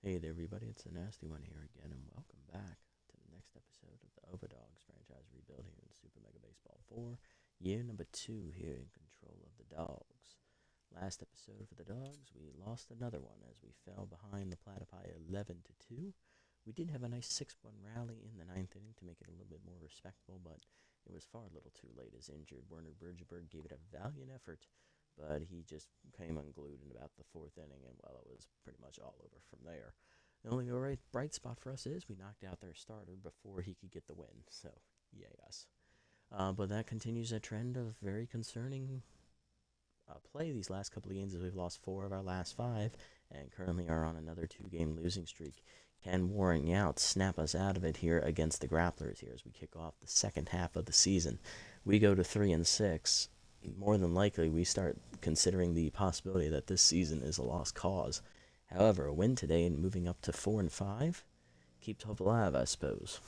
Hey there, everybody. It's the Nasty One here again, and welcome back to the next episode of the Overdogs franchise rebuild here in Super Mega Baseball 4, year number 2 here in control of the Dogs. Last episode for the Dogs, we lost another one as we fell behind the Platypi 11-2. We did have a nice 6-1 rally in the 9th inning to make it a little bit more respectable, but it was far a little too late as injured Werner Bergeberg gave it a valiant effort, but he just came unglued in about the 4th inning, and well, it was pretty much all over from there. The only bright spot for us is we knocked out their starter before he could get the win, so yay us. But that continues a trend of very concerning play these last couple of games as we've lost 4 of our last 5 and currently are on another 2-game losing streak. Can Warren Yount snap us out of it here against the Grapplers here as we kick off the second half of the season? We go to 3-6. More than likely, we start considering the possibility that this season is a lost cause. However, a win today and moving up to 4-5 keeps hope alive, I suppose.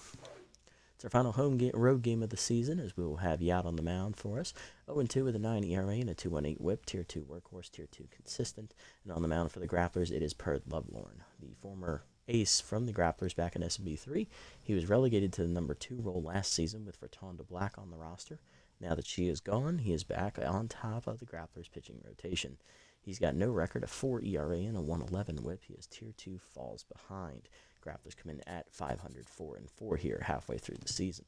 It's our final road game of the season, as we will have Yount on the mound for us. 0-2 with a 9 ERA and a 2.18 WHIP, Tier 2 workhorse, Tier 2 consistent. And on the mound for the Grapplers, it is Perd Lovelorn, the former ace from the Grapplers back in SB3. He was relegated to the number 2 role last season with Furtonda Black on the roster. Now that she is gone, he is back on top of the Grapplers pitching rotation. He's got no record, a 4 ERA and a 1.11 WHIP. He is Tier 2 falls behind. Grapplers come in at 504-4 here halfway through the season.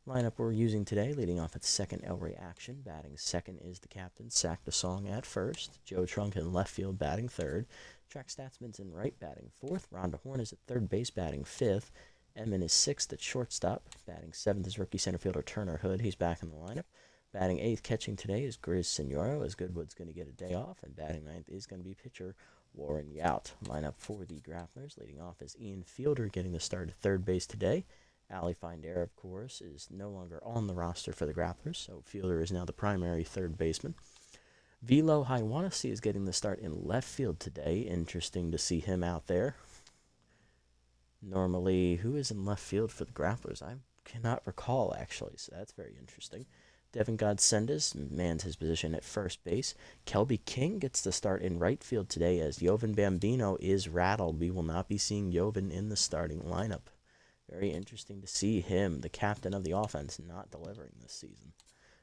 Lineup we're using today, leading off at second, Elray Action. Batting second is the captain, Sack DeSong at first. Joe Trunk in left field, batting third. Track Statsman's in right, batting fourth. Rhonda Horn is at third base, batting fifth. Edmund is sixth at shortstop. Batting seventh is rookie center fielder Turner Hood. He's back in the lineup. Batting eighth, catching today, is Grizz Senoro, as Goodwood's going to get a day off. And batting ninth is going to be pitcher Warren Yount. Lineup for the Grapplers, leading off is Ian Fielder, getting the start at third base today. Ali Findera, of course, is no longer on the roster for the Grapplers, so Fielder is now the primary third baseman. Velo Haiwanasi is getting the start in left field today. Interesting to see him out there. Normally, who is in left field for the Grapplers? I cannot recall, actually, so that's very interesting. Devin Godsendas mans his position at first base. Kelby King gets the start in right field today as Jovan Bambino is rattled. We will not be seeing Jovan in the starting lineup. Very interesting to see him, the captain of the offense, not delivering this season.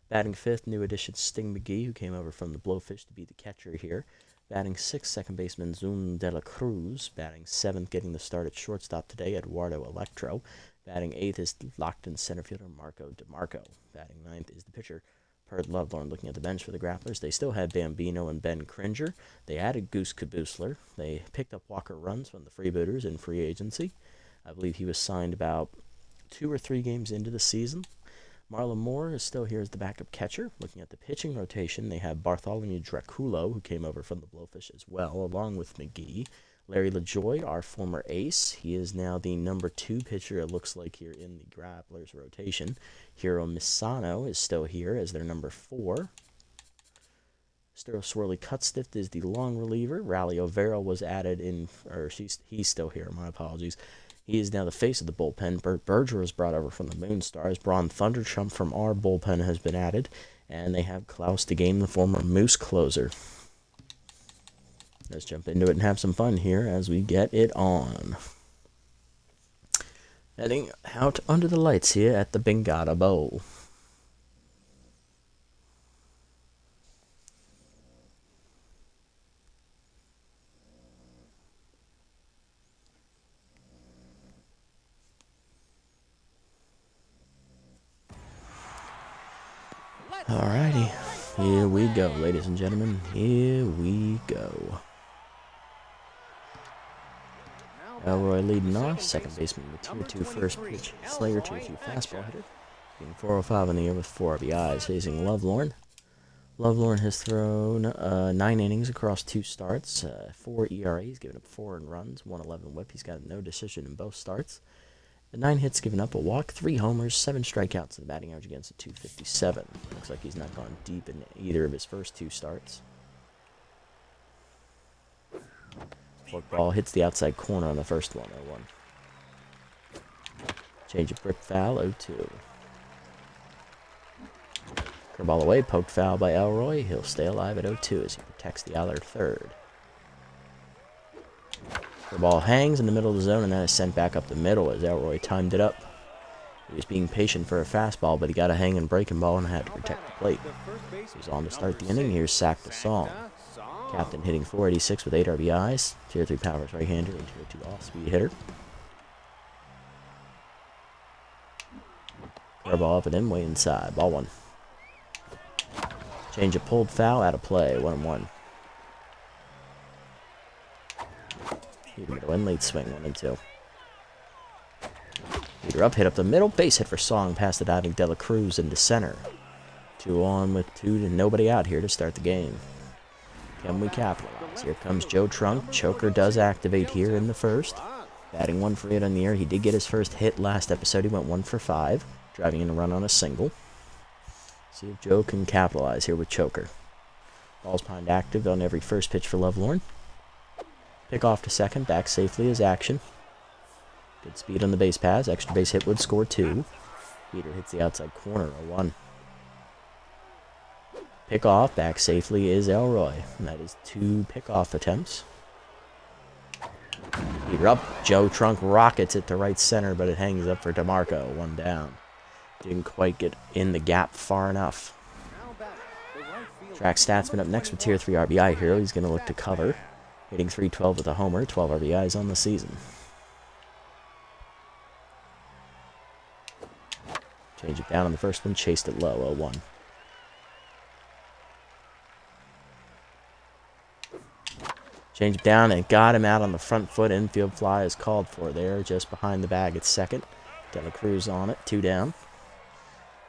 Batting fifth, new addition Sting McGee, who came over from the Blowfish to be the catcher here. Batting sixth, second baseman Zoom de la Cruz. Batting seventh, getting the start at shortstop today, Eduardo Electro. Batting eighth is locked in center fielder Marco DeMarco. Batting ninth is the pitcher Perd Lovelorn. Looking at the bench for the Grapplers, they still had Bambino and Ben Cringer. They added Goose Kabusler. They picked up Walker Runs from the Freebooters in free agency. I believe he was signed about 2 or 3 games into the season. Marlon Moore is still here as the backup catcher. Looking at the pitching rotation, they have Bartholomew Draculo, who came over from the Blowfish as well, along with McGee. Larry LaJoy, our former ace. He is now the number 2 pitcher, it looks like, here in the Grapplers rotation. Hiro Misano is still here as their number 4. Swirly Cutstiff is the long reliever. Rally O'Vera was added in, he's still here, my apologies. He is now the face of the bullpen. Bert Berger was brought over from the Moonstars. Braun Thunderchump from our bullpen has been added. And they have Klaus DeGame, the former Moose closer. Let's jump into it and have some fun here as we get it on. Heading out under the lights here at the Bingata Bowl. Alrighty, here we go, ladies and gentlemen. Here we go. Elroy leading off, second baseman with Tier 2 first pitch. Slayer, Tier 2 fastball hitter. Being 405 in the air with 4 RBIs, facing Lovelorn. Lovelorn has thrown 9 innings across 2 starts, 4 ERAs, given up 4 runs, 1.11 WHIP. He's got no decision in both starts. 9 hits given up, a walk, 3 homers, 7 strikeouts, and the batting average against a 257. Looks like he's not gone deep in either of his first 2 starts. Fork ball hits the outside corner on the first one, 0-1. Change of brick foul, 0-2. Curveball away, poked foul by Elroy. He'll stay alive at 0-2 as he protects the other third. The ball hangs in the middle of the zone, and that is sent back up the middle as Elroy timed it up. He was being patient for a fastball, but he got a hanging breaking ball and had to protect the plate. He's on to start the inning. Here's Sack to Song. Captain hitting 486 with 8 RBIs. Tier 3 powers right-hander and Tier 2 off-speed hitter. Curveball up and in, way inside. Ball 1. Change of pulled foul, out of play. 1-1. Middle in, late swing. 1-2. Heater up, hit up the middle. Base hit for Song, past the diving De La Cruz into center. 2 on with 2 and nobody out here to start the game. Can we capitalize? Here comes Joe Trunk. Choker does activate here in the first. Batting 1 for 8 on the air. He did get his first hit last episode. He went 1 for 5. Driving in a run on a single. See if Joe can capitalize here with Choker. Ball's behind active on every first pitch for Lovelorn. Pick off to second. Back safely is action. Good speed on the base pass. Extra base hit would score 2. Heater hits the outside corner. 0-1. Pick off. Back safely is Elroy. And that is 2 pickoff attempts. Heater up. Joe Trunk rockets it to right center, but it hangs up for DeMarco. 1 down. Didn't quite get in the gap far enough. Track Statsman up next with Tier 3 RBI hero. He's going to look to cover. Hitting 312 with a homer. 12 RBIs on the season. Change it down on the first one. Chased it low. 0-1. Change it down and got him out on the front foot. Infield fly is called for there. Just behind the bag at second. De La Cruz on it. 2 down.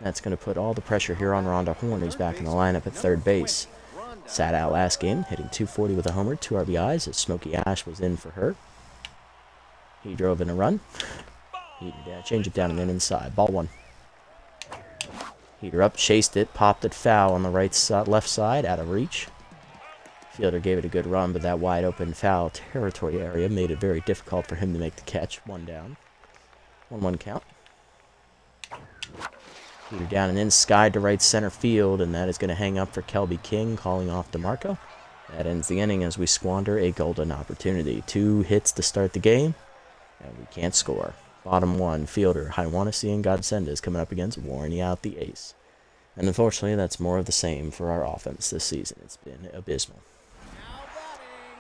That's going to put all the pressure here on Rhonda Horn, who's back in the lineup at third base. Sat out last game, hitting 240 with a homer, 2 RBIs, as Smokey Ash was in for her. He drove in a run. Change it down and then inside. Ball 1. Heater up, chased it, popped it foul on the left side, out of reach. Fielder gave it a good run, but that wide open foul territory area made it very difficult for him to make the catch. 1 down. 1-1 count. Heater down and in, skied to right center field, and that is going to hang up for Kelby King, calling off DeMarco. That ends the inning as we squander a golden opportunity. 2 hits to start the game, and we can't score. Bottom 1, fielder Haiwanasi and Godsenda coming up against Warren out the ace. And unfortunately, that's more of the same for our offense this season. It's been abysmal.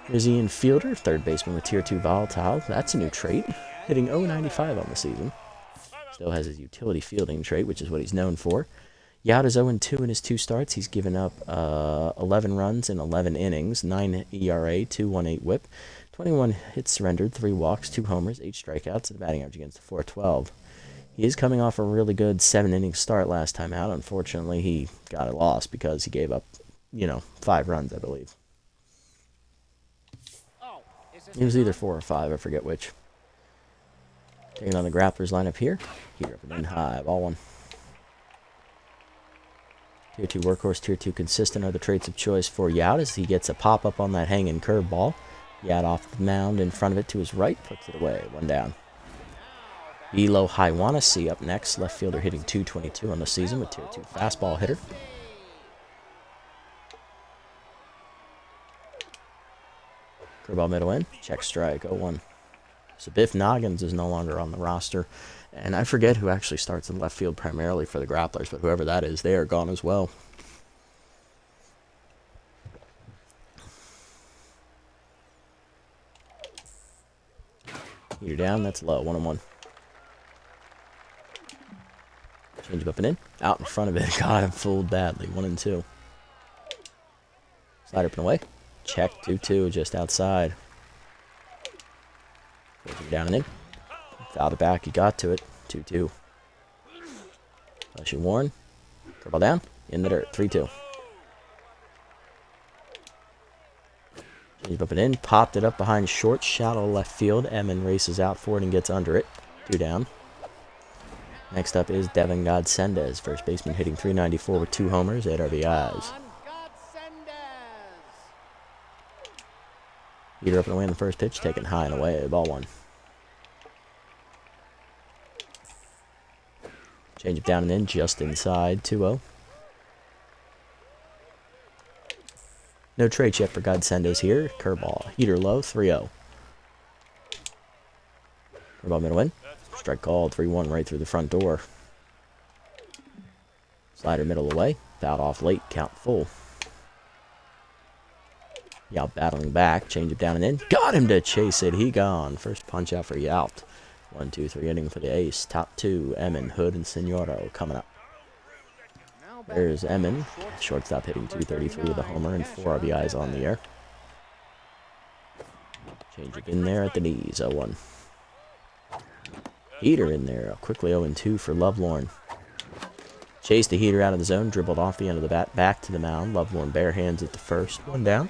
Here's Ian Fielder, third baseman with Tier 2 volatile. That's a new trait, hitting .095 on the season. Still has his utility fielding trait, which is what he's known for. Yacht is 0-2 in his 2 starts. He's given up 11 runs in 11 innings, 9 ERA, 2.18 whip, 21 hits surrendered, 3 walks, 2 homers, 8 strikeouts, and a batting average against a .412. He is coming off a really good 7-inning start last time out. Unfortunately, he got it lost because he gave up, 5 runs, I believe. It was either 4 or 5, I forget which. Taking on the Grapplers lineup here. Heater up and in high. Ball 1. Tier 2 workhorse, Tier 2 consistent are the traits of choice for Yout as he gets a pop-up on that hanging curveball. Yout off the mound in front of it to his right, puts it away. 1 down. Elo Haiwanasi up next. Left fielder hitting .222 on the season with Tier 2 fastball hitter. Curveball middle in. Check strike. 0-1. So Biff Noggins is no longer on the roster. And I forget who actually starts in left field primarily for the Grapplers, but whoever that is, they are gone as well. Heater down, that's low. 1-1. Change up and in. Out in front of it. God, I'm fooled badly. 1-2. Slider up and away. Check 2-2 just outside. Down and in. Fouled it back. He got to it. 2-2. Flushing Warren. Curveball down. In the dirt. 3-2. Change up and in. Popped it up behind short. Shallow left field. Emmon races out for it and gets under it. 2 down. Next up is Devin Godsendez. First baseman hitting .394 with 2 homers, 8 RBIs. Heater up and away in the first pitch. Taken high and away. Ball 1. Change it down and in, just inside, 2-0. No trade yet for Godsendez here. Curveball, heater low, 3-0. Curveball middle in. Strike called, 3-1 right through the front door. Slider middle away. Fouled off late, count full. Yount battling back, change it down and in. Got him to chase it, he gone. First punch out for Yount. 1-2-3 inning for the ace. Top two, Emin, Hood, and Senoro coming up. There's Emin, shortstop hitting 233 with a homer and 4 RBIs on the air. Change it in there at the knees, 0-1. Heater in there, quickly 0-2 for Lovelorn. Chased the heater out of the zone, dribbled off the end of the bat, back to the mound. Lovelorn bare hands at the first, 1 down.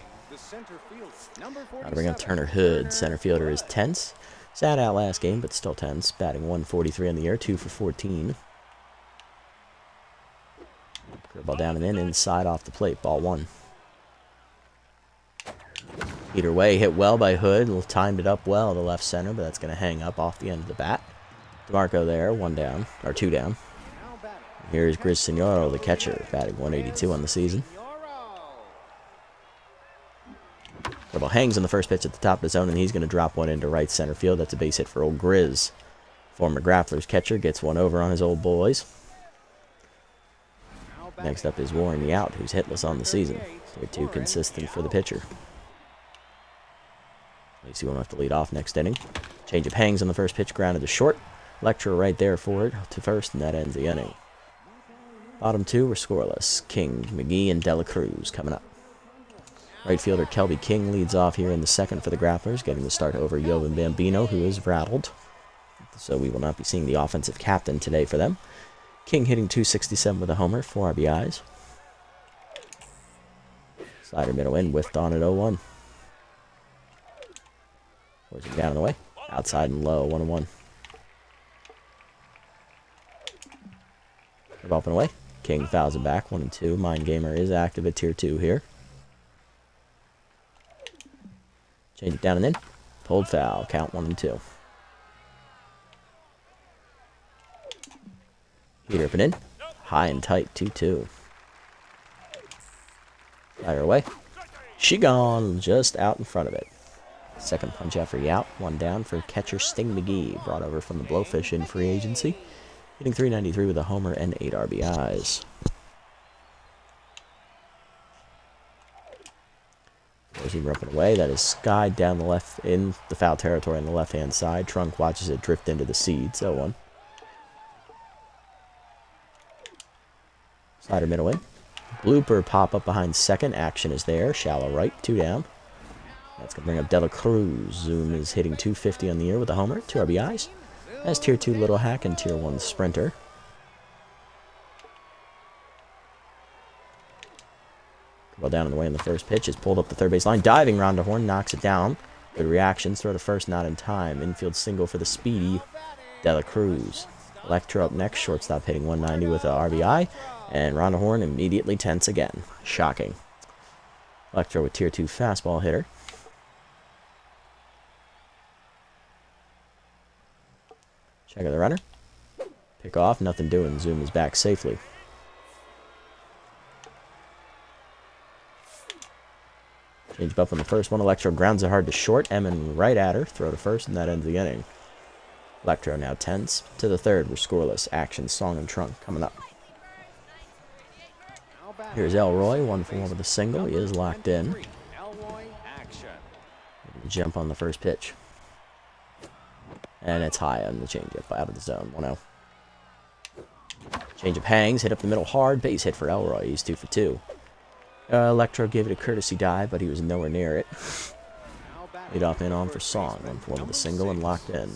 Now to bring up Turner Hood. Center fielder is tense. Sat out last game, but still tense. Batting 143 on the air, 2 for 14. Ball down and in, inside off the plate, ball 1. Either way, hit well by Hood. Timed it up well to left center, but that's going to hang up off the end of the bat. DeMarco there, 1 down, or 2 down. Here's Grizz Senoro, the catcher, batting 182 on the season. Ball hangs on the first pitch at the top of the zone, and he's going to drop one into right center field. That's a base hit for old Grizz. Former Grapplers catcher gets one over on his old boys. Next up is Warren Yount, who's hitless on the season. They're 2 consistent for the pitcher. Lacey won't have to lead off next inning. Change of hangs on the first pitch, grounded to short. Lecture right there for it to first, and that ends the inning. Bottom 2 were scoreless. King, McGee, and Dela Cruz coming up. Right fielder Kelby King leads off here in the second for the Grapplers, getting the start over Yovan Bambino, who is rattled. So we will not be seeing the offensive captain today for them. King hitting 267 with a homer, 4 RBIs. Slider middle in, whiffed on at 0-1. Forcing down in the way. Outside and low, 1-1. Up and away. King fouls it back, 1-2. Mind Gamer is active at tier 2 here. Change it down and in. Pulled foul, count 1-2. Heater up and in. High and tight, 2-2. Fire away. She gone, just out in front of it. Second punch out for Yount. 1 down for catcher Sting McGee, brought over from the Blowfish in free agency. Hitting 393 with a homer and 8 RBIs. Forcing up and away. That is skied down the left, in the foul territory on the left-hand side. Trunk watches it drift into the seeds, 0-1. Slider middle in. Blooper pop up behind second. Action is there. Shallow right. 2 down. That's going to bring up Dela Cruz. Zoom is hitting 250 on the year with a homer. 2 RBIs. That's tier 2 Little Hack and tier 1 Sprinter. Well down in the way in the first pitch. Is pulled up the third base line. Diving Rondahorn knocks it down. Good reactions. Throw to first, not in time. Infield single for the speedy Dela Cruz. Electra up next. Shortstop hitting 190 with a RBI. And Rondahorn immediately tense again. Shocking. Electra with tier 2 fastball hitter. Check out the runner. Pick off. Nothing doing. Zoom is back safely. Change up on the first one. Electro grounds it hard to short. Emin right at her. Throw to first, and that ends the inning. Electro now tense. To the third, we're scoreless. Action, Song, and Trunk coming up. Here's Elroy, 1-for-1 with a single. He is locked in. Jump on the first pitch. And it's high on the changeup out of the zone. 1-0. Changeup hangs, hit up the middle hard. Base hit for Elroy. He's 2 for 2. Electro gave it a courtesy dive, but he was nowhere near it. Lead off in on for Song. 1-for-1 with a single and locked in.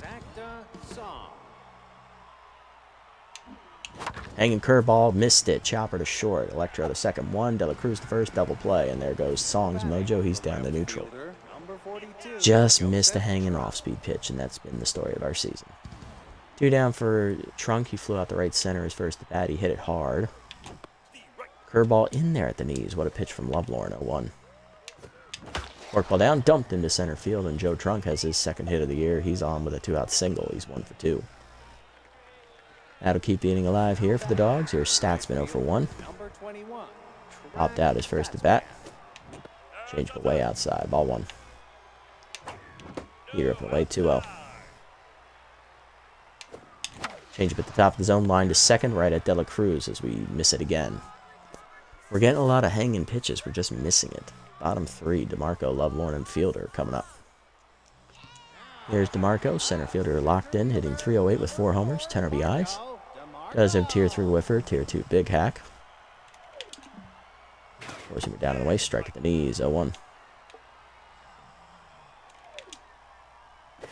Hanging curveball, missed it. Chopper to short. Electro the second one. Dela Cruz the first. Double play. And there goes Song's mojo. He's down to neutral. Just missed a hanging off-speed pitch, and that's been the story of our season. 2 down for Trunk. He flew out the right center his first at bat. He hit it hard. Curveball in there at the knees. What a pitch from Lovelorn, 0-1. Forkball down, dumped into center field, and Joe Trunk has his second hit of the year. He's on with a 2-out single. He's 1 for 2. That'll keep the inning alive here for the Dogs. Here's Statsman 0 for 1. Popped out his first at bat. Changed but way outside. Ball 1. Heater up and away, 2-0. Change up at the top of the zone, line to second, right at Dela Cruz as we miss it again. We're getting a lot of hanging pitches. We're just missing it. Bottom three, DeMarco, Lovelorn, and Fielder coming up. Here's DeMarco, center fielder locked in, hitting .308 with 4 homers, 10 RBIs. Does have tier 3 whiffer, tier 2 big hack. Forcing it down in the way, strike at the knees, 0-1.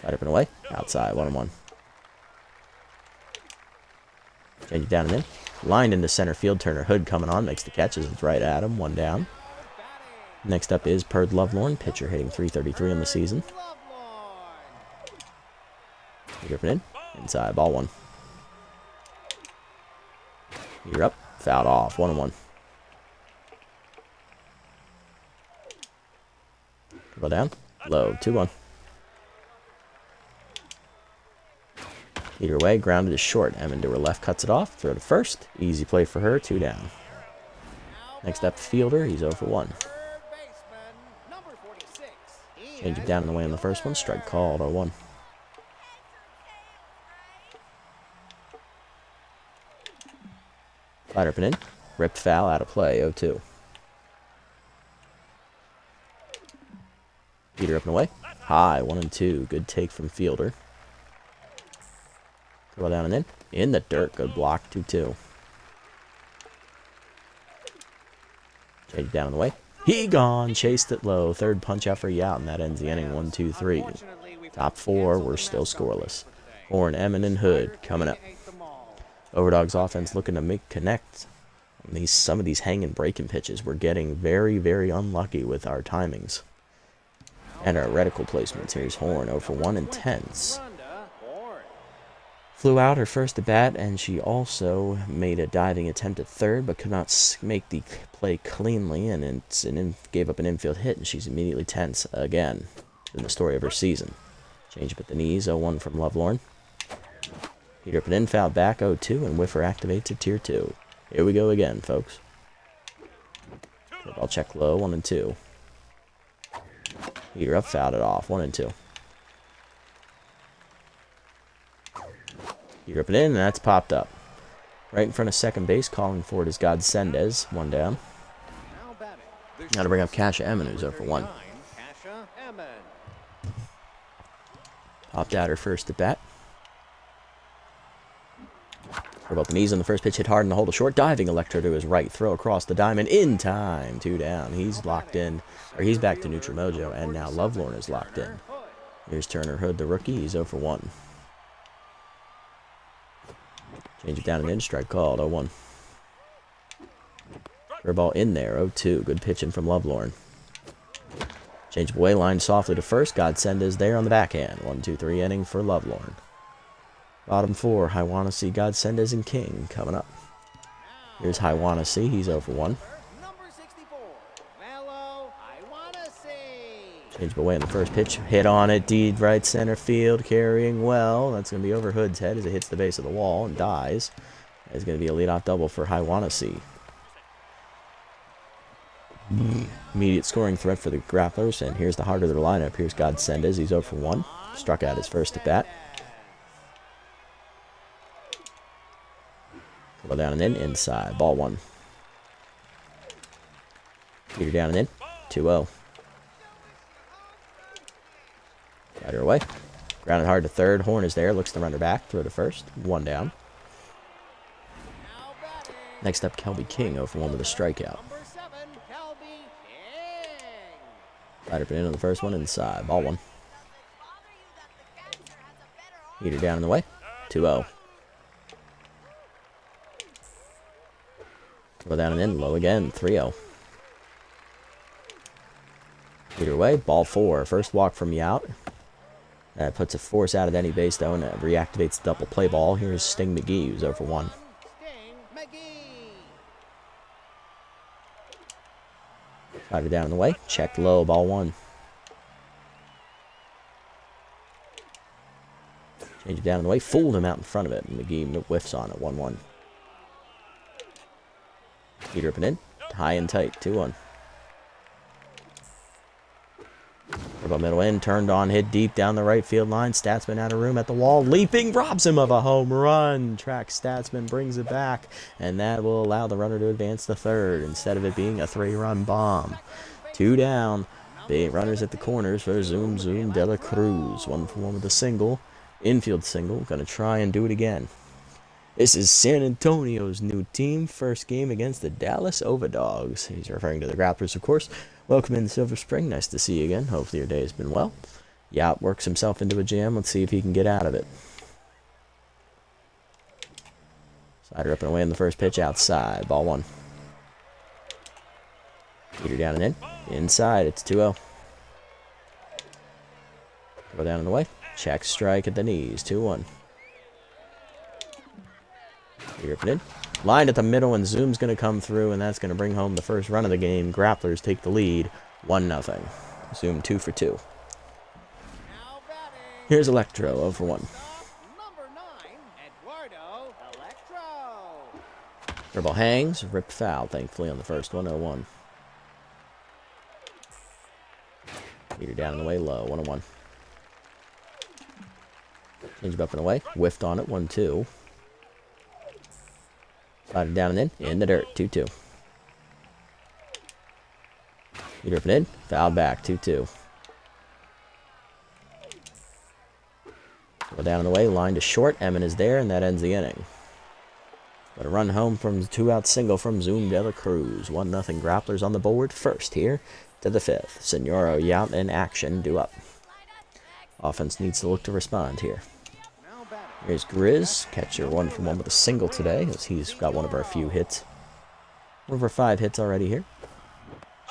Right up and away, outside, 1-1. Change it down and in. Lined into center field, Turner Hood coming on, makes the catches, it's right at him, 1 down. Next up is Perd Lovelorn, pitcher hitting .333 on the season. Dripping in, inside, ball 1. You're up, fouled off, 1-1. Ball down, low, 2-1. Either way, grounded is short. Emmon to her left, cuts it off, throw to first. Easy play for her, 2 down. Next up, Fielder, he's 0 for 1. Change it down in the way on the first one, strike called, 0-1. Slider up and in, ripped foul, out of play, 0-2. Peter up and away, high, 1-2, good take from Fielder. Throw down and in the dirt, good block, 2-2. Change it down in the way, he gone, chased it low, third punch out for Yout, and that ends the inning, 1-2-3. Top 4, we're still scoreless. Horn, Emmon, and Hood coming up. Overdogs offense looking to make connect on some of these hanging breaking pitches. We're getting very, very unlucky with our timings and our reticle placements. Here's Horn, 0 for 1, intense. Flew out her first at bat, and she also made a diving attempt at third, but could not make the play cleanly, and gave up an infield hit, and she's immediately tense again in the story of her season. Change up at the knees, 0-1 from Lovelorn. Peter up and in, fouled back, 0-2, and Whiffer activates at tier 2. Here we go again, folks. Ball check low, 1-2. Peter up, fouled it off, 1-2. Peter up and in, and that's popped up. Right in front of second base, calling for it is Godsendez, 1 down. Now to bring up Kasha Emmon, who's 0 for 1. Popped out her first at bat. About the knees on the first pitch, hit hard in the hole to short. Diving Electro to his right, throw across the diamond in time. 2 down. He's locked in, or he's back to neutral mojo, and now Lovelorn is locked in. Here's Turner Hood, the rookie. He's 0 for 1. Change it down and in, strike called, 0-1. Ball in there, 0-2. Good pitching from Lovelorn. Change of away, line softly to first. Godsendez there on the backhand. 1-2-3 inning for Lovelorn. Bottom 4, Hiwanasi, Godsendez, and King coming up. Here's Hiwanasi, he's 0 for 1. Change of away on the first pitch, hit on it, deep right center field, carrying well. That's going to be over Hood's head as it hits the base of the wall and dies. It's going to be a leadoff double for Hiwanasi. Immediate scoring threat for the Grapplers, and here's the heart of their lineup. Here's Godsendez, he's 0 for 1. Struck out his first at bat. Go down and in, inside, ball 1. Peter down and in, 2-0. Got her away. Grounded hard to third. Horn is there, looks to run her back, throw to first, 1 down. Next up, Kelby King, 0 for 1 with a strikeout. Right up and in on the first one, inside, ball 1. Peter down in the way, 2-0. Go down and in, low again, 3-0. Either way, ball 4. First walk from Yout. That puts a force out at any base, though, and it reactivates the double play ball. Here's Sting McGee, who's 0 for 1. Fighter down in the way, checked low, ball 1. Change it down in the way, fooled him out in front of it, and McGee whiffs on it, 1-1. Peter up and in, high and tight, 2-1. Curveball middle in, turned on, hit deep down the right field line. Statsman out of room at the wall, leaping, robs him of a home run. Track Statsman brings it back, and that will allow the runner to advance to third instead of it being a 3-run bomb. 2 down. Big runners at the corners for Zoom Zoom De La Cruz. 1 for 1 with a single. Infield single. Gonna try and do it again. This is San Antonio's new team. First game against the Dallas Overdogs. He's referring to the Grapplers, of course. Welcome in Silver Spring. Nice to see you again. Hopefully your day has been well. Yacht works himself into a jam. Let's see if he can get out of it. Slider up and away in the first pitch. Outside. Ball 1. Heater down and in. Inside. It's 2-0. Go down and away. Check strike at the knees. 2-1. Heater up and in. Line at the middle, and Zoom's going to come through, and that's going to bring home the first run of the game. Grapplers take the lead, 1-0. Zoom 2 for 2. Here's Electro, 0 for 1. Curveball hangs, ripped foul, thankfully, on the first one, 0-1. Heater down and away, low, 1-1. Change up and away, whiffed on it, 1-2. Slide down and in the dirt, 2-2. Heater up and in, foul back, 2-2. Go down and away, line to short, Emmett is there, and that ends the inning. But a run home from the 2-out single from Zoom De La Cruz. 1-0 Grapplers on the board, first here to the 5th. Senoro Yout in action, due up. Offense needs to look to respond here. Here's Grizz, catcher 1 for 1 with a single today, as he's got one of our few hits. One of our 5 hits already here.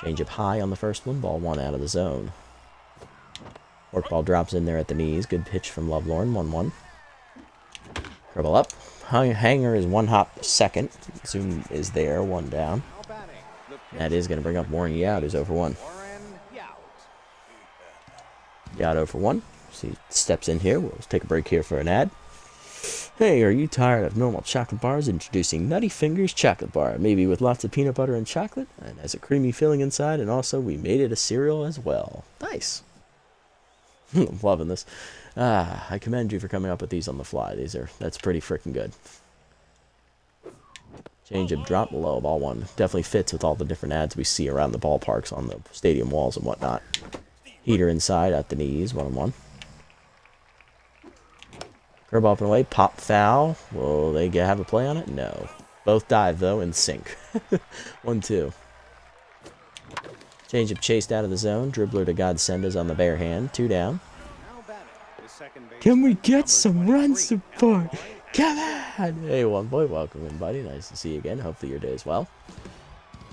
Change up high on the first one, ball 1 out of the zone. Forkball drops in there at the knees, good pitch from Lovelorn, 1-1. Curveball up, hanger is 1 hop second, Zoom is there, 1 down. That is going to bring up Warren Yout, who's 0 for 1. Yout 0 for 1, so he steps in here, we'll take a break here for an ad. Hey, are you tired of normal chocolate bars? Introducing Nutty Fingers Chocolate Bar, maybe with lots of peanut butter and chocolate, and has a creamy filling inside, and also we made it a cereal as well. Nice. I'm loving this. I commend you for coming up with these on the fly. That's pretty freaking good. Change up, drop low, ball 1. Definitely fits with all the different ads we see around the ballparks on the stadium walls and whatnot. Heater inside at the knees, 1-1. Curveball up and away, pop foul. Will they have a play on it? No. Both dive, though, in sync. 1-2. Change up chased out of the zone. Dribbler to Godsendas on the bare hand. 2 down. Can we get some run support? Come on! Hey, one boy, welcome in, buddy. Nice to see you again. Hopefully your day is well.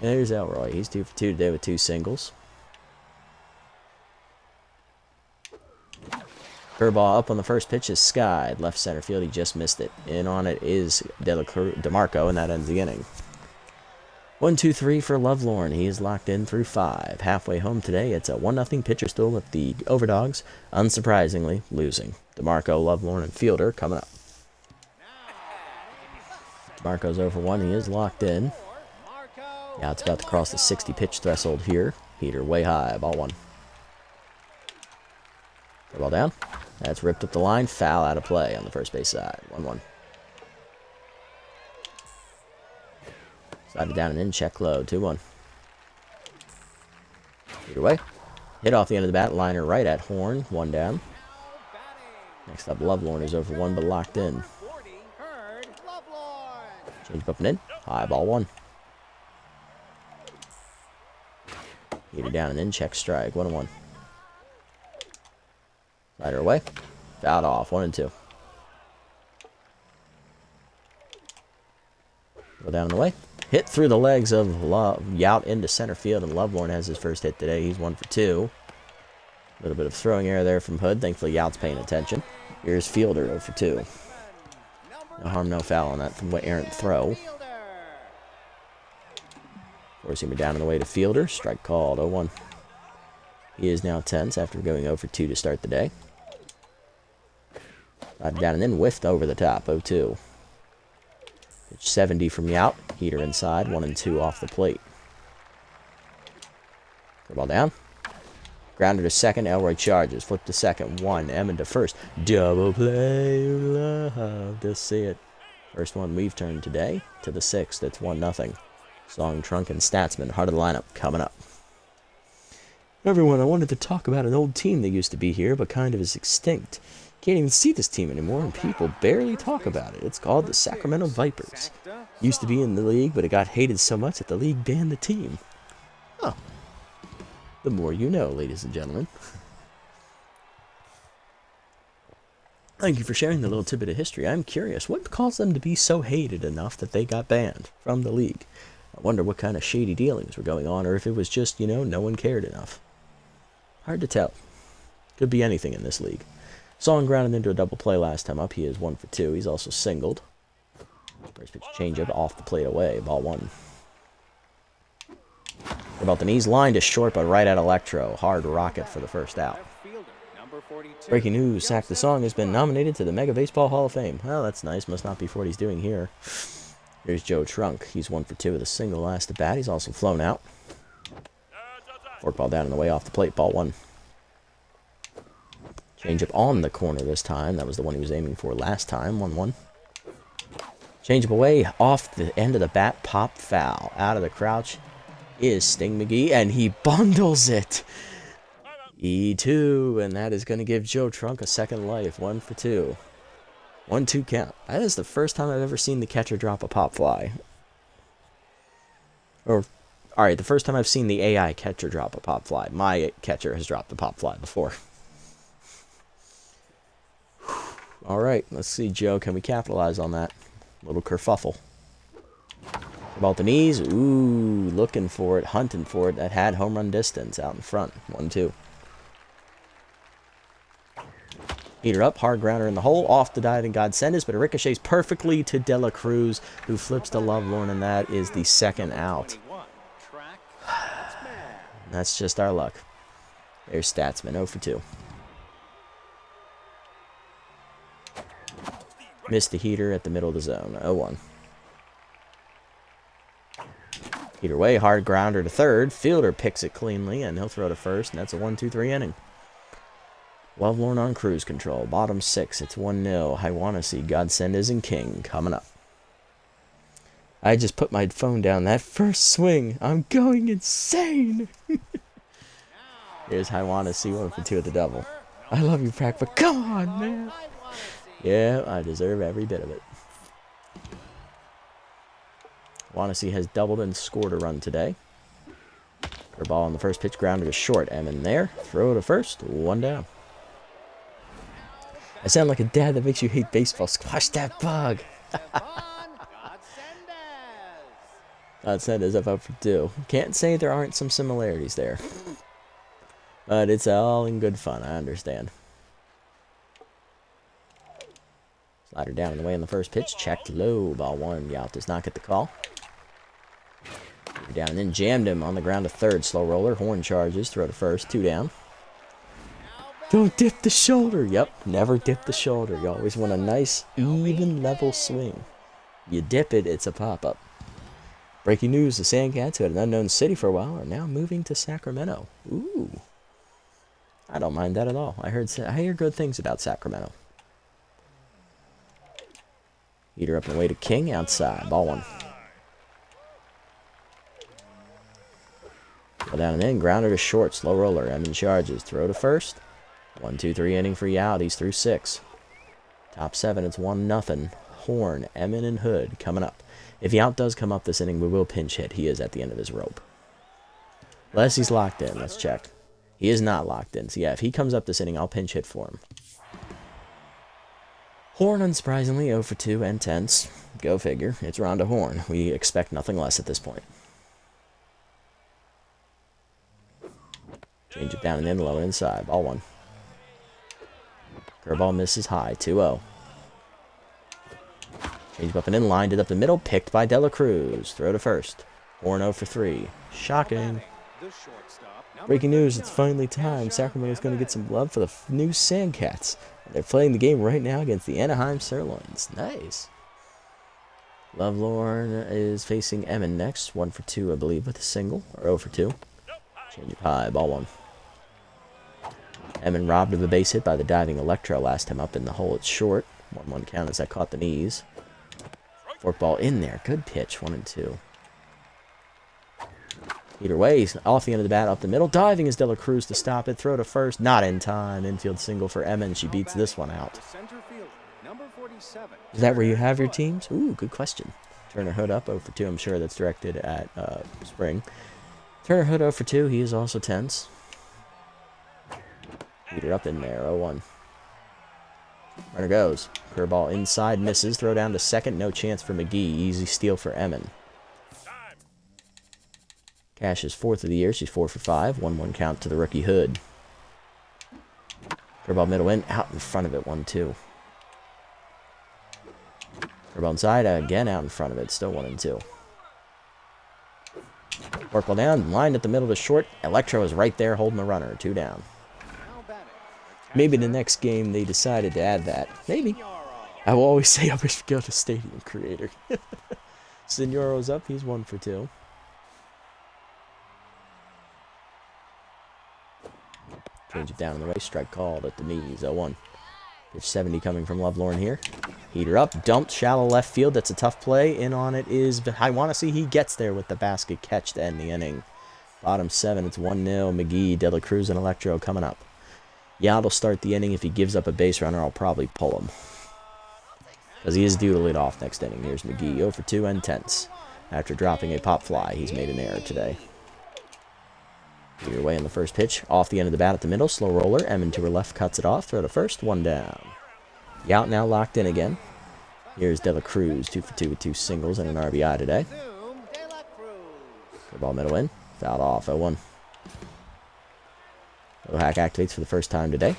And here's Elroy. He's 2 for 2 today with 2 singles. Curveball up on the first pitch is skied. Left center field, he just missed it. In on it is DeMarco, and that ends the inning. 1-2-3 for Lovelorn. He is locked in through 5. Halfway home today, it's a 1-0 pitcher still with the Overdogs. Unsurprisingly, losing. DeMarco, Lovelorn, and Fielder coming up. DeMarco's 0 for 1. He is locked in. Now it's about to cross the 60 pitch threshold here. Heater way high, ball 1. Ball down. That's ripped up the line. Foul out of play on the first base side. 1-1. Slide it down and in. Check low. 2-1. Either way. Hit off the end of the bat. Liner right at Horn. 1 down. Next up, Lovelorn is 0 for 1, but locked in. Change up and in. High ball 1. Heater down and in. Check strike. 1-1. Slider away. Fouled off. 1-2. Go down and away. Hit through the legs of Yout into center field, and Lovelorn has his first hit today. He's 1 for 2. A little bit of throwing error there from Hood. Thankfully, Yout's paying attention. Here's Fielder 0 for 2. No harm, no foul on that from errant throw. Forcing him down and away to Fielder. Strike called. 0-1. He is now tense after going 0 for 2 to start the day. Down and then whiffed over the top. 0-2. Pitch 70 from Yout. Heater inside. 1-2 off the plate. Curveball down. Grounder to second, Elroy charges. Flip to second, 1. Emmon to first. Double play, love to see it. First one we've turned today to the 6th. It's 1-0. Song, Trunk, and Statsman. Heart of the lineup coming up. Everyone, I wanted to talk about an old team that used to be here, but kind of is extinct. Can't even see this team anymore, and people barely talk about it. It's called the Sacramento Vipers. Used to be in the league, but it got hated so much that the league banned the team. Huh. The more you know, ladies and gentlemen. Thank you for sharing the little tidbit of history. I'm curious, what caused them to be so hated enough that they got banned from the league? I wonder what kind of shady dealings were going on, or if it was just, no one cared enough. Hard to tell. Could be anything in this league. Saw him grounded into a double play last time up. He is 1 for 2. He's also singled. First pitch changeup off the plate away. Ball 1. About the knees, line to short, but right at Electro. Hard rocket for the first out. Breaking news, Sack the Song has been nominated to the Mega Baseball Hall of Fame. Well, that's nice. Must not be for what he's doing here. Here's Joe Trunk. He's 1 for 2 with a single last at bat. He's also flown out. Forkball down in the way off the plate. Ball 1. Changeup on the corner this time. That was the one he was aiming for last time. 1-1. Changeup away off the end of the bat. Pop foul. Out of the crouch is Sting McGee, and he bundles it. E2, and that is going to give Joe Trunk a second life. 1 for 2. 1-2 count. That is the first time I've ever seen the catcher drop a pop fly. Alright, the first time I've seen the AI catcher drop a pop fly. My catcher has dropped a pop fly before. Alright, let's see, Joe. Can we capitalize on that? Little kerfuffle. About the knees. Ooh, looking for it, hunting for it. That had home run distance out in front. 1-2. Heater up, hard grounder in the hole, off the diving Godsendis, but it ricochets perfectly to De La Cruz, who flips to Lovelorn, and that is the second out. That's just our luck. There's Statsman, 0 for 2. Missed the heater at the middle of the zone, 0-1. Heater away, hard grounder to third, fielder picks it cleanly, and he'll throw to first, and that's a 1-2-3 inning. Lovelorn on cruise control. Bottom 6. It's 1-0. I want to see Godsendis and King coming up. I just put my phone down. That first swing. I'm going insane. Here's I want to see 1 for 2 at the double. I love you, Prack, but come on, man. Yeah, I deserve every bit of it. Wannacy has doubled and scored a run today. Ball on the first pitch. Grounder to short. Emmon there. Throw to first. 1 down. I sound like a dad that makes you hate baseball. Squash that bug. Godsendis up for 2. Can't say there aren't some similarities there. But it's all in good fun. I understand. Slider down in the way on the first pitch. Checked low. Ball 1. Yount does not get the call. Down and then jammed him on the ground to third. Slow roller. Horn charges. Throw to first. 2 down. Don't dip the shoulder. Yep, never dip the shoulder. You always want a nice, even, level swing. You dip it, it's a pop-up. Breaking news, the Sandcats, who had an unknown city for a while, are now moving to Sacramento. Ooh. I don't mind that at all. I hear good things about Sacramento. Heater up and away to King, outside. Ball 1. Go down and in. Grounder to short. Slow roller. Emmon charges. Throw to first. 1-2-3 inning for Yount. He's through 6. Top 7. It's 1-0. Horn, Emmon, and Hood coming up. If Yount does come up this inning, we will pinch hit. He is at the end of his rope. Unless he's locked in. Let's check. He is not locked in. So yeah, if he comes up this inning, I'll pinch hit for him. Horn, unsurprisingly, 0 for 2 and tense. Go figure. It's Rhonda Horn. We expect nothing less at this point. Change it down and in, low inside. Ball 1. Curveball misses high. 2-0. Change up and in, lined it up the middle. Picked by De La Cruz. Throw to first. Horn 0 for 3. Shocking. Breaking news, it's finally time. Sacramento's going to get some love for the new Sandcats. They're playing the game right now against the Anaheim Sirloins. Nice. Lovelorn is facing Emmon next. 1 for 2, I believe, with a single. Or 0 for 2. Change it high. Ball 1. Emin robbed of a base hit by the diving Electro last time up in the hole. It's short. 1-1 count as that caught the knees. Forkball in there. Good pitch. 1-2. Either way, he's off the end of the bat, up the middle. Diving is De La Cruz to stop it. Throw to first. Not in time. Infield single for Emin. She beats this one out. Is that where you have your teams? Ooh, good question. Turner Hood up 0 for 2. I'm sure that's directed at Spring. Turner Hood 0 for 2. He is also tense. Heater up in there. 0-1. Runner goes. Curveball inside. Misses. Throw down to second. No chance for McGee. Easy steal for Emin. Cash is 4th of the year. She's 4 for 5. 1-1 count to the rookie Hood. Curveball middle in. Out in front of it. 1-2. Curveball inside. Again out in front of it. Still 1-2. Forkball down. Lined at the middle to short. Electro is right there holding the runner. 2 down. Maybe the next game they decided to add that. Maybe. I will always say I wish we go to Stadium Creator. Signoro's up. He's 1 for 2. Change it down in the race. Strike called at the knees. 0-1. Pitch 70 coming from Lovelorn here. Heater up. Dumped. Shallow left field. That's a tough play. In on it is... I want to see he gets there with the basket catch to end the inning. Bottom 7. It's 1-0. McGee, De La Cruz, and Electro coming up. Yount will start the inning. If he gives up a base runner, I'll probably pull him. Because he is due to lead off next inning. Here's McGee. 0 for 2 and tense. After dropping a pop fly, he's made an error today. Either way in the first pitch. Off the end of the bat at the middle. Slow roller. Emin to her left cuts it off. Throw to first. 1 down. Yount now locked in again. Here's De La Cruz. 2 for 2 with 2 singles and an RBI today. Good ball middle in. Fouled off. 0-1. Hack activates for the first time today.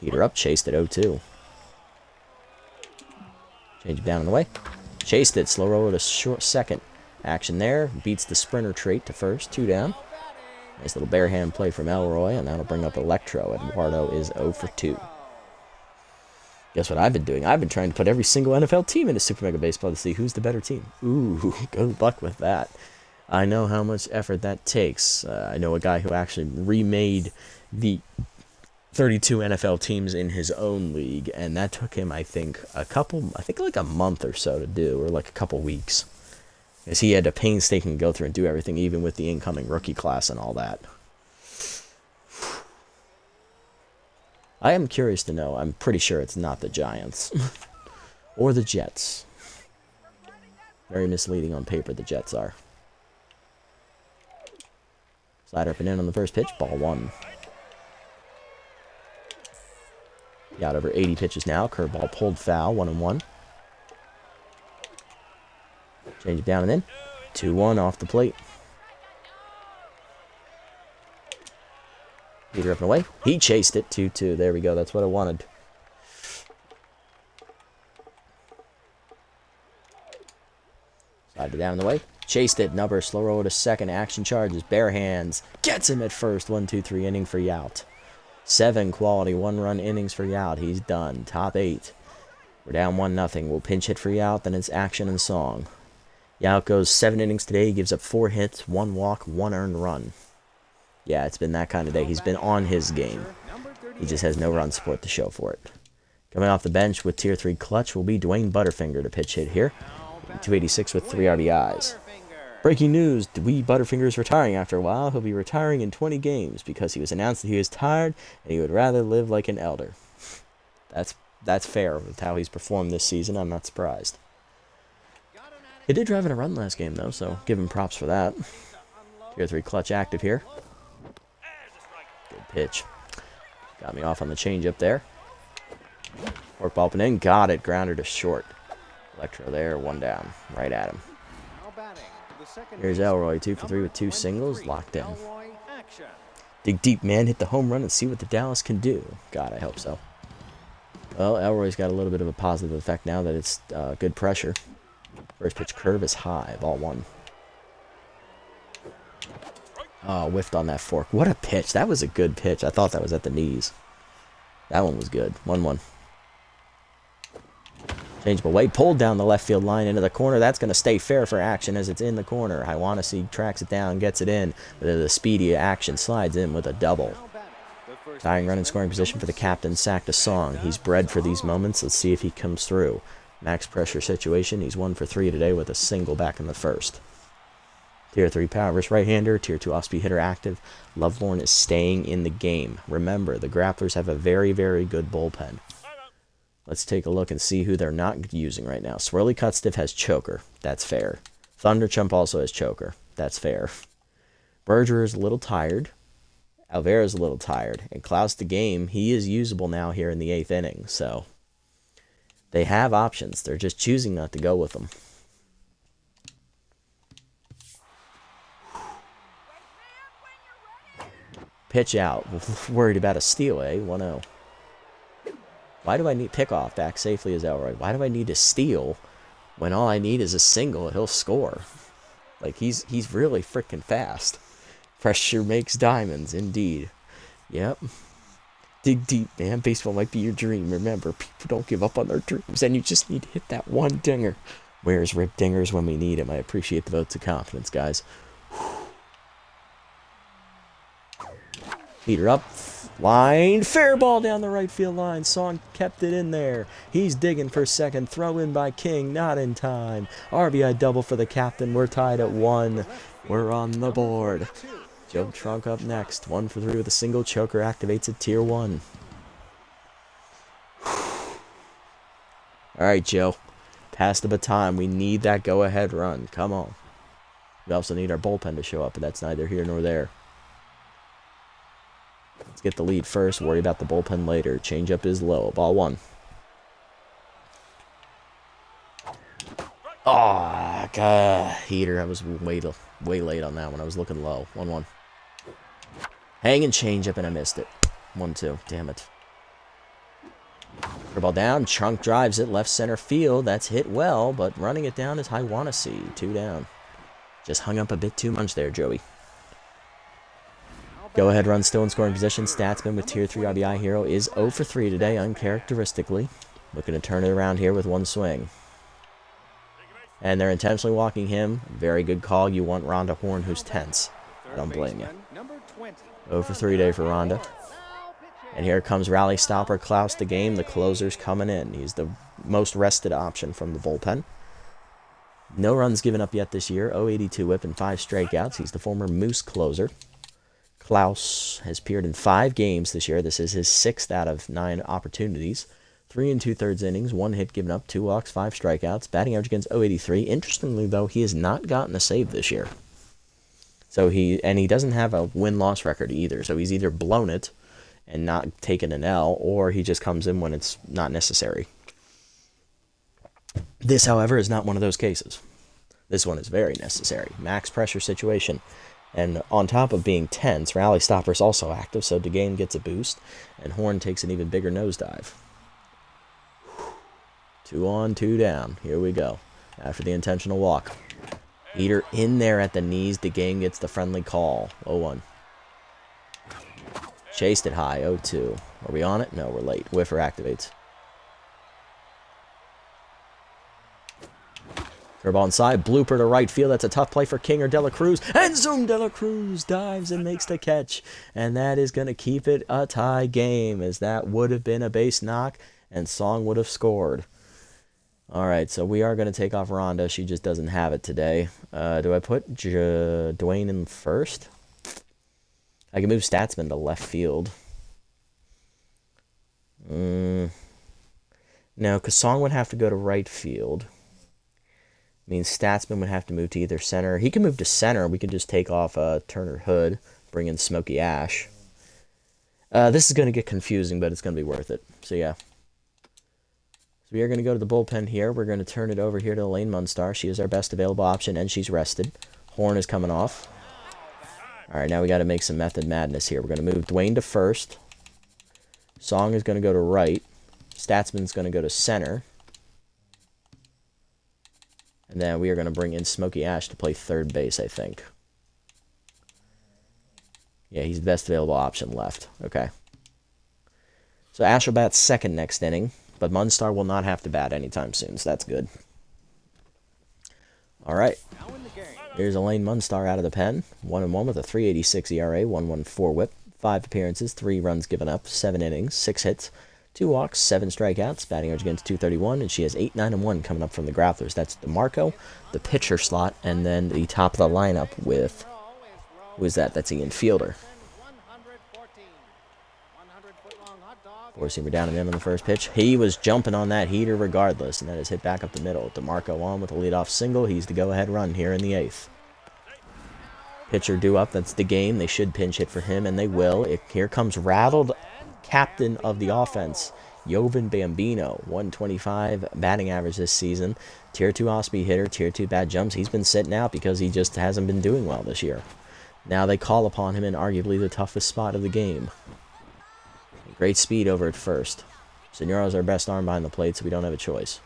Heater up. Chased at 0-2. Change it down in the way. Chased it. Slow roller to short second. Action there. Beats the sprinter trait to first. 2 down. Nice little bare hand play from Elroy, and that'll bring up Electro. Eduardo is 0 for 2. Guess what I've been doing? I've been trying to put every single NFL team into Super Mega Baseball to see who's the better team. Ooh, good luck with that. I know how much effort that takes. I know a guy who actually remade the 32 NFL teams in his own league, and that took him, I think like a month or so to do, or like a couple weeks. As he had to painstakingly go through and do everything, even with the incoming rookie class and all that. I am curious to know. I'm pretty sure it's not the Giants. Or the Jets. Very misleading on paper, the Jets are. Slider up and in on the first pitch. Ball 1. Got over 80 pitches now. Curveball pulled foul. 1-1. Change it down and in. 2-1 off the plate. Heater up and away. He chased it. 2-2. There we go. That's what I wanted. Slide it down in the way. Chased it. Number slow roll to second. Action charges. Bare hands. Gets him at first. 1-2-3 inning for Yount. 7 quality 1-run innings for Yount. He's done. Top 8. We're down 1-0. We'll pinch hit for Yount. Then it's action and song. Yount goes 7 innings today. He gives up 4 hits, 1 walk, 1 earned run. Yeah, it's been that kind of day. He's been on his game. He just has no run support to show for it. Coming off the bench with Tier 3 clutch will be Dwayne Butterfinger to pitch hit here. 286 with 3 RBIs. Breaking news, Dwayne Butterfinger is retiring after a while. He'll be retiring in 20 games because he was announced that he was tired and he would rather live like an elder. That's fair with how he's performed this season. I'm not surprised. He did drive in a run last game, though, so give him props for that. Tier 3 clutch active here. Good pitch. Got me off on the changeup there. Forkball up and in. Got it. Grounder to short. Electro there. 1 down. Right at him. Here's Elroy. 2 for 3 with 2 singles. Locked in. Dig deep, man. Hit the home run and see what the Dallas can do. God, I hope so. Well, Elroy's got a little bit of a positive effect now that it's good pressure. First pitch curve is high. Ball 1. Oh, whiffed on that fork. What a pitch. That was a good pitch. I thought that was at the knees. That one was good. 1-1. Changeable way. Pulled down the left field line into the corner. That's going to stay fair for action as it's in the corner. I want to see tracks it down, gets it in. But the speedy action slides in with a double. Tying run in scoring position for the captain, sacked a Song. He's bred for these moments. Let's see if he comes through. Max pressure situation. He's 1 for 3 today with a single back in the first. Tier 3 power versus right-hander. Tier 2 off-speed hitter active. Lovelorn is staying in the game. Remember, the Grapplers have a very, very good bullpen. Let's take a look and see who they're not using right now. Swirly Cutstiff has Choker. That's fair. Thunderchump also has Choker. That's fair. Berger is a little tired. Alvera's a little tired. And Klaus the Game, he is usable now here in the 8th inning. So they have options. They're just choosing not to go with them. Pitch out. Worried about a steal, eh? 1-0. Why do I need pickoff back safely as Elroy? Why do I need to steal when all I need is a single and he'll score? Like, he's really freaking fast. Pressure makes diamonds, indeed. Yep. Dig deep, man. Baseball might be your dream. Remember, people don't give up on their dreams, and you just need to hit that one dinger. Where's Rip Dingers when we need him? I appreciate the votes of confidence, guys. Heater up. Line, fair ball down the right field line. Song kept it in there. He's digging for second. Throw in by King, not in time. RBI double for the captain. We're tied at 1. We're on the board. Joe Trunk up next. 1 for 3 with a single. Choker activates at tier 1. All right, Joe. Pass the baton. We need that go-ahead run. Come on. We also need our bullpen to show up, but that's neither here nor there. Let's get the lead first. Worry about the bullpen later. Changeup is low. Ball 1. Oh, God. Heater. I was way late on that one. I was looking low. 1-1. Hanging changeup, and I missed it. 1-2. Damn it. Ball down. Trunk drives it. Left center field. That's hit well, but running it down is I want to see. 2 down. Just hung up a bit too much there, Joey. Go-ahead run still in scoring position. Statsman with tier 3 RBI hero is 0 for 3 today, uncharacteristically. Looking to turn it around here with 1 swing. And they're intentionally walking him. Very good call. You want Rhonda Horn, who's tense. I don't blame you. 0 for 3 day for Rhonda. And here comes rally stopper Klaus the Game. The closer's coming in. He's the most rested option from the bullpen. No runs given up yet this year. 0.82 whip and 5 strikeouts. He's the former Moose closer. Klaus has appeared in 5 games this year. This is his 6th out of 9 opportunities. 3 2/3 innings, 1 hit given up, 2 walks, 5 strikeouts. Batting average against 0.83. Interestingly, though, he has not gotten a save this year. So he doesn't have a win-loss record either. So he's either blown it and not taken an L, or he just comes in when it's not necessary. This, however, is not one of those cases. This one is very necessary. Max pressure situation. And on top of being tense, Rally Stopper's also active, so DeGane gets a boost, and Horn takes an even bigger nosedive. 2 on, 2 down. Here we go. After the intentional walk. Heater in there at the knees. DeGane gets the friendly call. 0-1. Chased it high. 0-2. Are we on it? No, we're late. Whiffer activates. Curveball inside, blooper to right field. That's a tough play for King or Dela Cruz. And Zoom Dela Cruz dives and makes the catch. And that is going to keep it a tie game, as that would have been a base knock and Song would have scored. All right, so we are going to take off Rhonda. She just doesn't have it today. Do I put Dwayne in first? I can move Statsman to left field. No, because Song would have to go to right field. Means Statsman would have to move to either center. He can move to center. We can just take off Turner Hood, bring in Smokey Ash. This is going to get confusing, but it's going to be worth it. So, yeah. So we are going to go to the bullpen here. We're going to turn it over here to Elaine Munstar. She is our best available option, and she's rested. Horn is coming off. All right, now we got to make some method madness here. We're going to move Dwayne to first. Song is going to go to right. Statsman's going to go to center. And then we are going to bring in Smokey Ash to play third base, I think. Yeah, he's the best available option left. Okay. So Ash will bat second next inning, but Munstar will not have to bat anytime soon, so that's good. All right. Here's Elaine Munstar out of the pen. 1-1 with a 3.86 ERA, 1.14 whip, 5 appearances, 3 runs given up, 7 innings, 6 hits, 2 walks, 7 strikeouts, batting average against .231, and she has 8, 9, and 1 coming up from the Grapplers. That's DeMarco, the pitcher slot, and then the top of the lineup with, who is that? That's Ian Fielder. 4-seamer down and in on the first pitch. He was jumping on that heater regardless, and that is hit back up the middle. DeMarco on with a leadoff single. He's the go-ahead run here in the 8th. Pitcher due up. That's the game. They should pinch hit for him, and they will. Here comes rattled captain of the offense, Jovan Bambino. 125 batting average this season. Tier 2 off-speed hitter, Tier 2 bad jumps. He's been sitting out because he just hasn't been doing well this year. Now they call upon him in arguably the toughest spot of the game. Great speed over at first. Senoro's our best arm behind the plate, so we don't have a choice.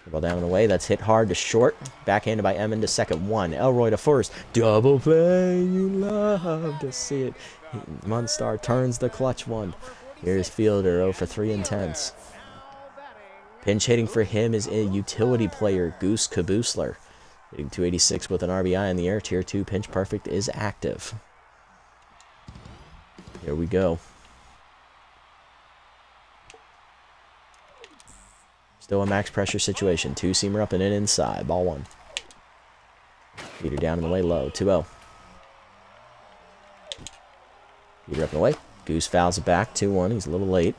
Ball down and away. That's hit hard to short. Backhanded by Emmon to second. 1. Elroy to first. Double play. You love to see it. Munstar turns the clutch one. Here's Fielder. 0 for 3 intense. Pinch hitting for him is a utility player, Goose Kaboosler. Hitting .286 with an RBI in the air. Tier 2 pinch perfect is active. Here we go. Still a max pressure situation. 2-seamer up and in inside. Ball 1. Peter down and away low. 2-0. Peter up and away. Goose fouls it back. 2-1. He's a little late.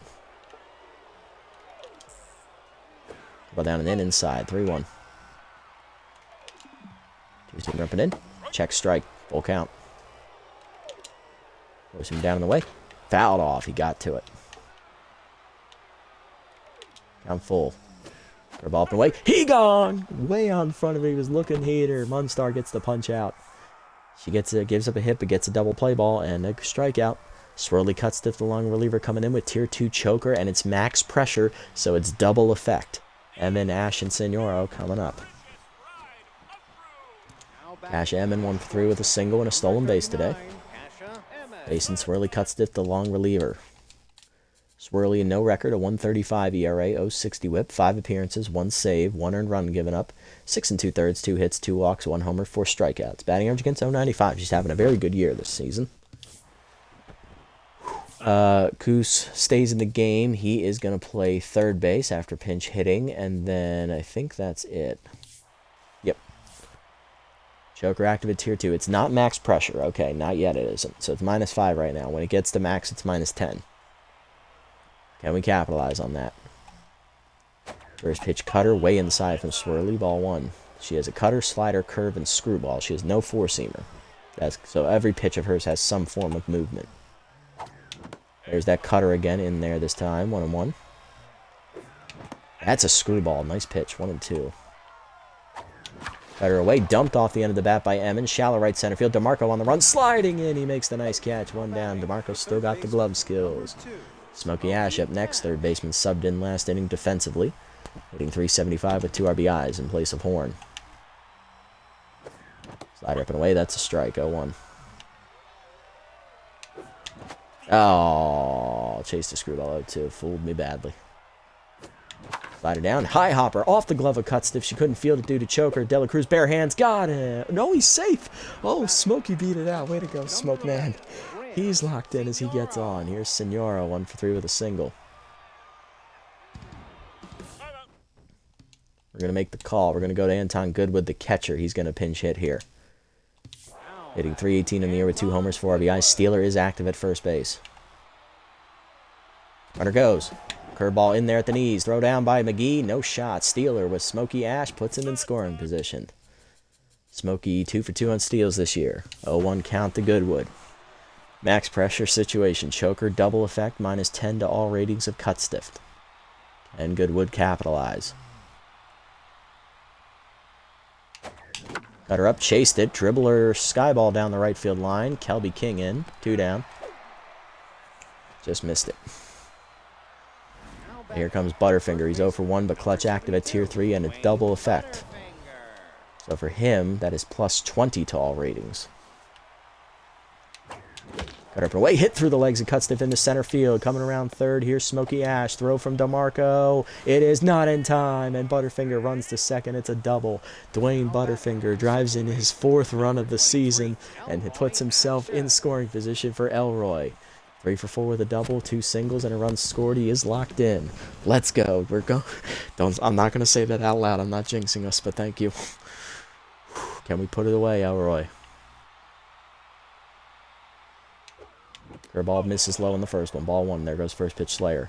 Ball down and in inside. 3-1. 2-seamer up and in. Check strike. Full count. Goes him down in the way. Fouled off. He got to it. Count full. Ball up and away. He gone! Way out in front of it. He was looking heater. Munstar gets the punch out. She gets a, gives up a hit, but gets a double play ball and a strikeout. Swirly cut stiff, the long reliever coming in with Tier 2 choker, and it's max pressure, so it's double effect. And then Ash and Senoro coming up. Ash Emmon 1 for 3 with a single and a stolen base today. Basin Swirly cut stiff, the long reliever. Swirly no record, a 1.35 ERA, 0.60 whip, 5 appearances, 1 save, 1 earned run given up, 6 2/3, 2 hits, 2 walks, 1 homer, 4 strikeouts. Batting average against .095. She's having a very good year this season. Goose stays in the game. He is going to play third base after pinch hitting, and then I think that's it. Yep. Choker active at Tier 2. It's not max pressure. Okay, not yet it isn't. So it's -5 right now. When it gets to max, it's -10. Can we capitalize on that? First pitch cutter, way inside from Swirly, ball 1. She has a cutter, slider, curve, and screwball. She has no 4-seamer. So every pitch of hers has some form of movement. There's that cutter again in there this time, 1-1. That's a screwball. Nice pitch, 1-2. Cutter away, dumped off the end of the bat by Emmon. Shallow right center field. DeMarco on the run, sliding in. He makes the nice catch, 1 down. DeMarco still got the glove skills. Smokey Ash up next. Third baseman subbed in last inning defensively. Hitting .375 with 2 RBIs in place of Horn. Slider up and away. That's a strike. 0-1. Oh, chased a screwball 0-2. Fooled me badly. Slider down. High hopper. Off the glove of cut stiff. She couldn't field it due to choker. Dela Cruz bare hands. Got it. No, he's safe. Oh, Smokey beat it out. Way to go, Smoke Man. He's locked in as he gets on. Here's Senora, 1 for 3 with a single. We're going to make the call. We're going to go to Anton Goodwood, the catcher. He's going to pinch hit here. Hitting .318 in the year with 2 homers, 4 RBIs. Steeler is active at first base. Runner goes. Curveball in there at the knees. Throw down by McGee. No shot. Steeler with Smokey Ash puts him in scoring position. Smokey 2 for 2 on steals this year. 0-1 count to Goodwood. Max pressure situation. Choker, double effect, -10 to all ratings of cut stiff. And Goodwood capitalize. Got her up, chased it. Dribbler, skyball down the right field line. Kelby King in. 2 down. Just missed it. Here comes Butterfinger. He's 0 for 1, but clutch active at Tier 3, and it's double effect. So for him, that is +20 to all ratings. Cut up and away, hit through the legs and cut stiff into center field. Coming around third, here's Smokey Ash. Throw from DeMarco. It is not in time, and Butterfinger runs to second. It's a double. Dwayne Butterfinger drives in his 4th run of the season, and he puts himself in scoring position for Elroy. 3 for 4 with a double, 2 singles, and a run scored. He is locked in. Let's go. We're go. I'm not going to say that out loud. I'm not jinxing us, but thank you. Can we put it away, Elroy? Curveball misses low in the first one. Ball 1. There goes first pitch Slayer.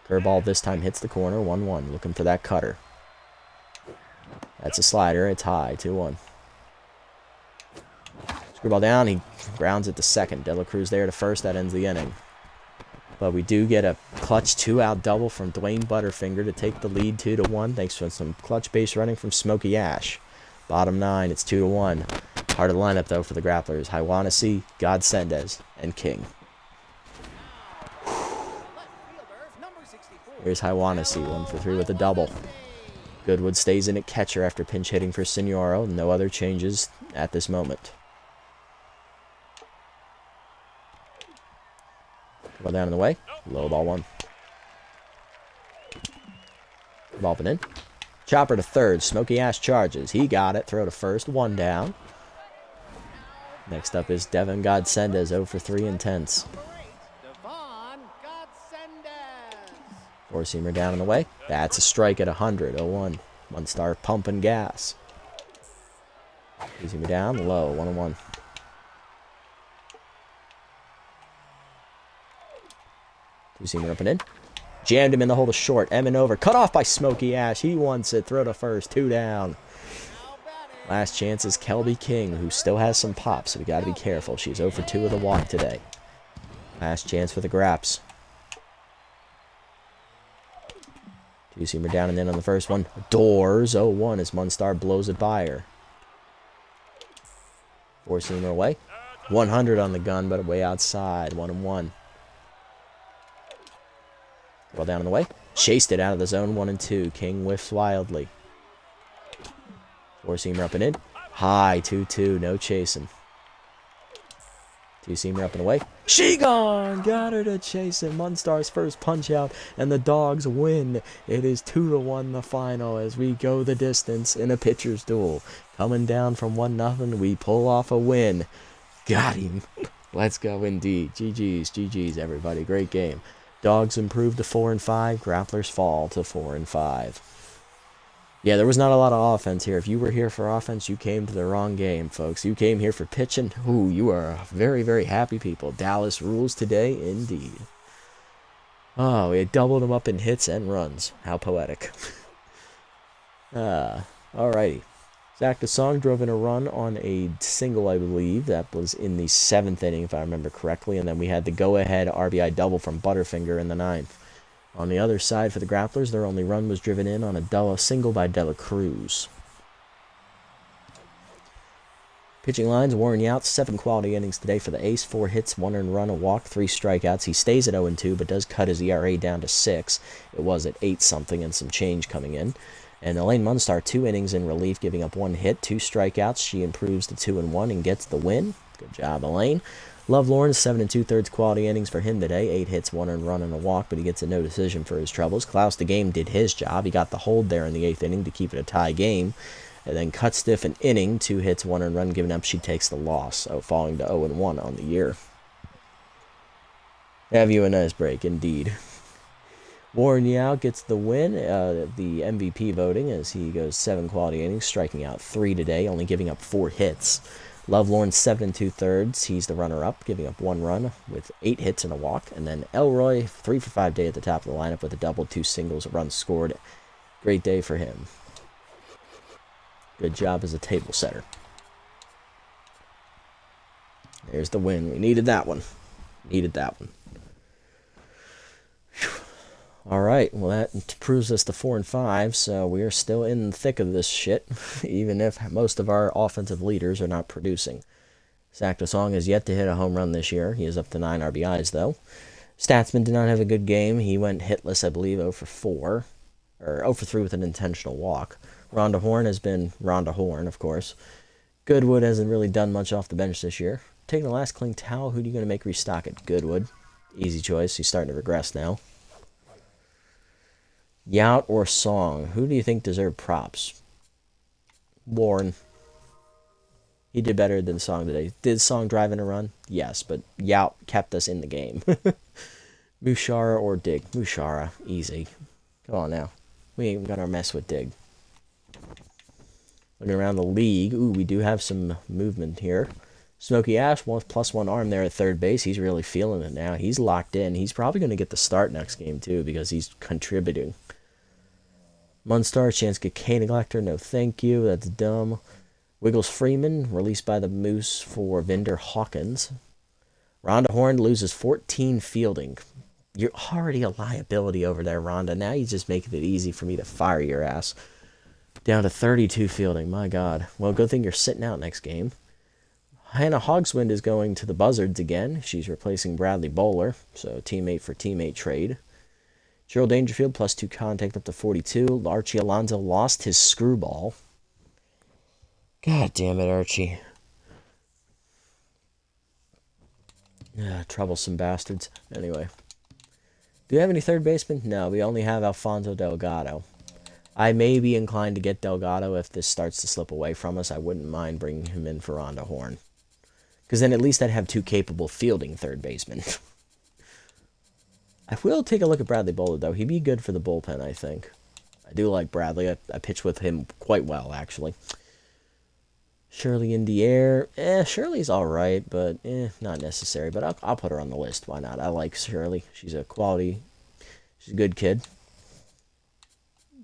Curveball this time hits the corner. 1-1. Looking for that cutter. That's a slider. It's high. 2-1. Screwball down. He grounds it to second. De La Cruz there to first. That ends the inning. But we do get a clutch 2-out double from Dwayne Butterfinger to take the lead 2-1. Thanks to some clutch base running from Smokey Ash. Bottom 9. It's 2-1. Part of the lineup, though, for the Grapplers. Haiwanesi, Godsendez, and King. Here's Haiwanesi, 1 for 3 with a double. Goodwood stays in at catcher after pinch hitting for Signoro. No other changes at this moment. Ball down in the way. Low ball 1. Ball in. Chopper to third. Smokey Ash charges. He got it. Throw to first. 1 down. Next up is Devin Godsendez, 0 for 3 intense. 4-seamer down in the way. That's a strike at 100. 0-1. One star pumping gas. 2-seamer down, low. 1-1. 2-seamer up and in. Jammed him in the hole to short. Emin over. Cut off by Smokey Ash. He wants it. Throw to first. 2 down. Last chance is Kelby King, who still has some pop, so we got to be careful. She's 0 for 2 with a walk today. Last chance for the Graps. 2-seamer down and in on the first one. Doors 0-1 as Munstar blows it by her. 4-seamer away. 100 on the gun, but way outside. 1-1. Well down in the way. Chased it out of the zone. 1-2. King whiffs wildly. 4-seamer up and in. High, 2-2. No chasing. 2-seamer up and away. She gone! Got her to chase him. Munstar's first punch out, and the Dogs win. It is 2-1 the final as we go the distance in a pitcher's duel. Coming down from 1-0, we pull off a win. Got him. Let's go indeed. GG's, everybody. Great game. Dogs improve to 4-5. Grapplers fall to 4-5. Yeah, there was not a lot of offense here. If you were here for offense, you came to the wrong game, folks. You came here for pitching. Ooh, you are very, very happy people. Dallas rules today, indeed. Oh, it doubled them up in hits and runs. How poetic. Alrighty. Zach DeSong drove in a run on a single, I believe. That was in the 7th inning, if I remember correctly. And then we had the go-ahead RBI double from Butterfinger in the 9th. On the other side for the Grapplers, their only run was driven in on a single by De La Cruz. Pitching lines, Warren Youts, 7 quality innings today for the ace, 4 hits, 1 earned run, a walk, 3 strikeouts. He stays at 0-2, but does cut his ERA down to 6. It was at 8-something and some change coming in. And Elaine Munstar, 2 innings in relief, giving up 1 hit, 2 strikeouts. She improves to 2-1 and gets the win. Good job, Elaine. Love Lawrence, 7 2/3 quality innings for him today. 8 hits, 1 earned run, and a walk, but he gets a no decision for his troubles. Klaus the Game did his job. He got the hold there in the 8th inning to keep it a tie game. And then cut stiff an inning, 2 hits, 1 earned run given up. She takes the loss, so falling to 0-1 on the year. Have you a nice break, indeed. Warren Youts gets the win, the MVP voting, as he goes 7 quality innings, striking out 3 today, only giving up 4 hits. Love Lawrence, 7 2/3. He's the runner-up, giving up 1 run with 8 hits and a walk. And then Elroy, 3 for 5 day at the top of the lineup with a double, 2 singles, a run scored. Great day for him. Good job as a table setter. There's the win. We needed that one. Needed that one. All right, well, that proves us to 4-5, so we are still in the thick of this shit, even if most of our offensive leaders are not producing. Zach DeSong has yet to hit a home run this year. He is up to 9 RBIs, though. Statsman did not have a good game. He went hitless, I believe, 0 for 4, or 0 for 3 with an intentional walk. Rhonda Horn has been Rhonda Horn, of course. Goodwood hasn't really done much off the bench this year. taking the last cling towel. Who are you going to make restock it? Goodwood. Easy choice. He's starting to regress now. Yout or Song? Who do you think deserved props? Warren. He did better than Song today. Did Song drive in a run? Yes, but Yout kept us in the game. Mushara or Dig? Mushara. Easy. Come on now. We ain't gonna mess with Dig. Looking around the league. Ooh, we do have some movement here. Smokey Ash, +1 arm there at third base. He's really feeling it now. He's locked in. He's probably going to get the start next game, too, because he's contributing. Munstar, chance to get K Neglector. No, thank you. That's dumb. Wiggles Freeman, released by the Moose for Vinder Hawkins. Rhonda Horn loses 14 fielding. You're already a liability over there, Rhonda. Now you just making it easy for me to fire your ass. Down to 32 fielding. My God. Well, good thing you're sitting out next game. Hannah Hogswind is going to the Buzzards again. She's replacing Bradley Bowler, so teammate for teammate trade. Gerald Dangerfield, +2 contact up to 42. Archie Alonso lost his screwball. God damn it, Archie. Troublesome bastards. Anyway. Do we have any third basemen? No, we only have Alfonso Delgado. I may be inclined to get Delgado if this starts to slip away from us. I wouldn't mind bringing him in for Rhonda Horn. Because then at least I'd have 2 capable fielding third basemen. I will take a look at Bradley Bowler, though. He'd be good for the bullpen, I think. I do like Bradley. I pitched with him quite well, actually. Shirley in the air. Shirley's alright, but not necessary. But I'll put her on the list. Why not? I like Shirley. She's a quality. She's a good kid.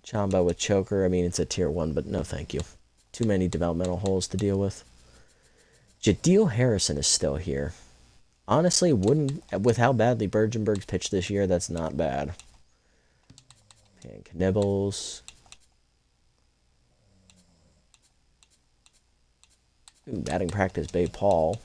Chamba with choker. I mean, it's a tier 1, but no thank you. Too many developmental holes to deal with. Jadeel Harrison is still here. Honestly, with how badly Bergenberg's pitched this year, that's not bad. And Knibbles. Ooh, batting practice, Bay Paul.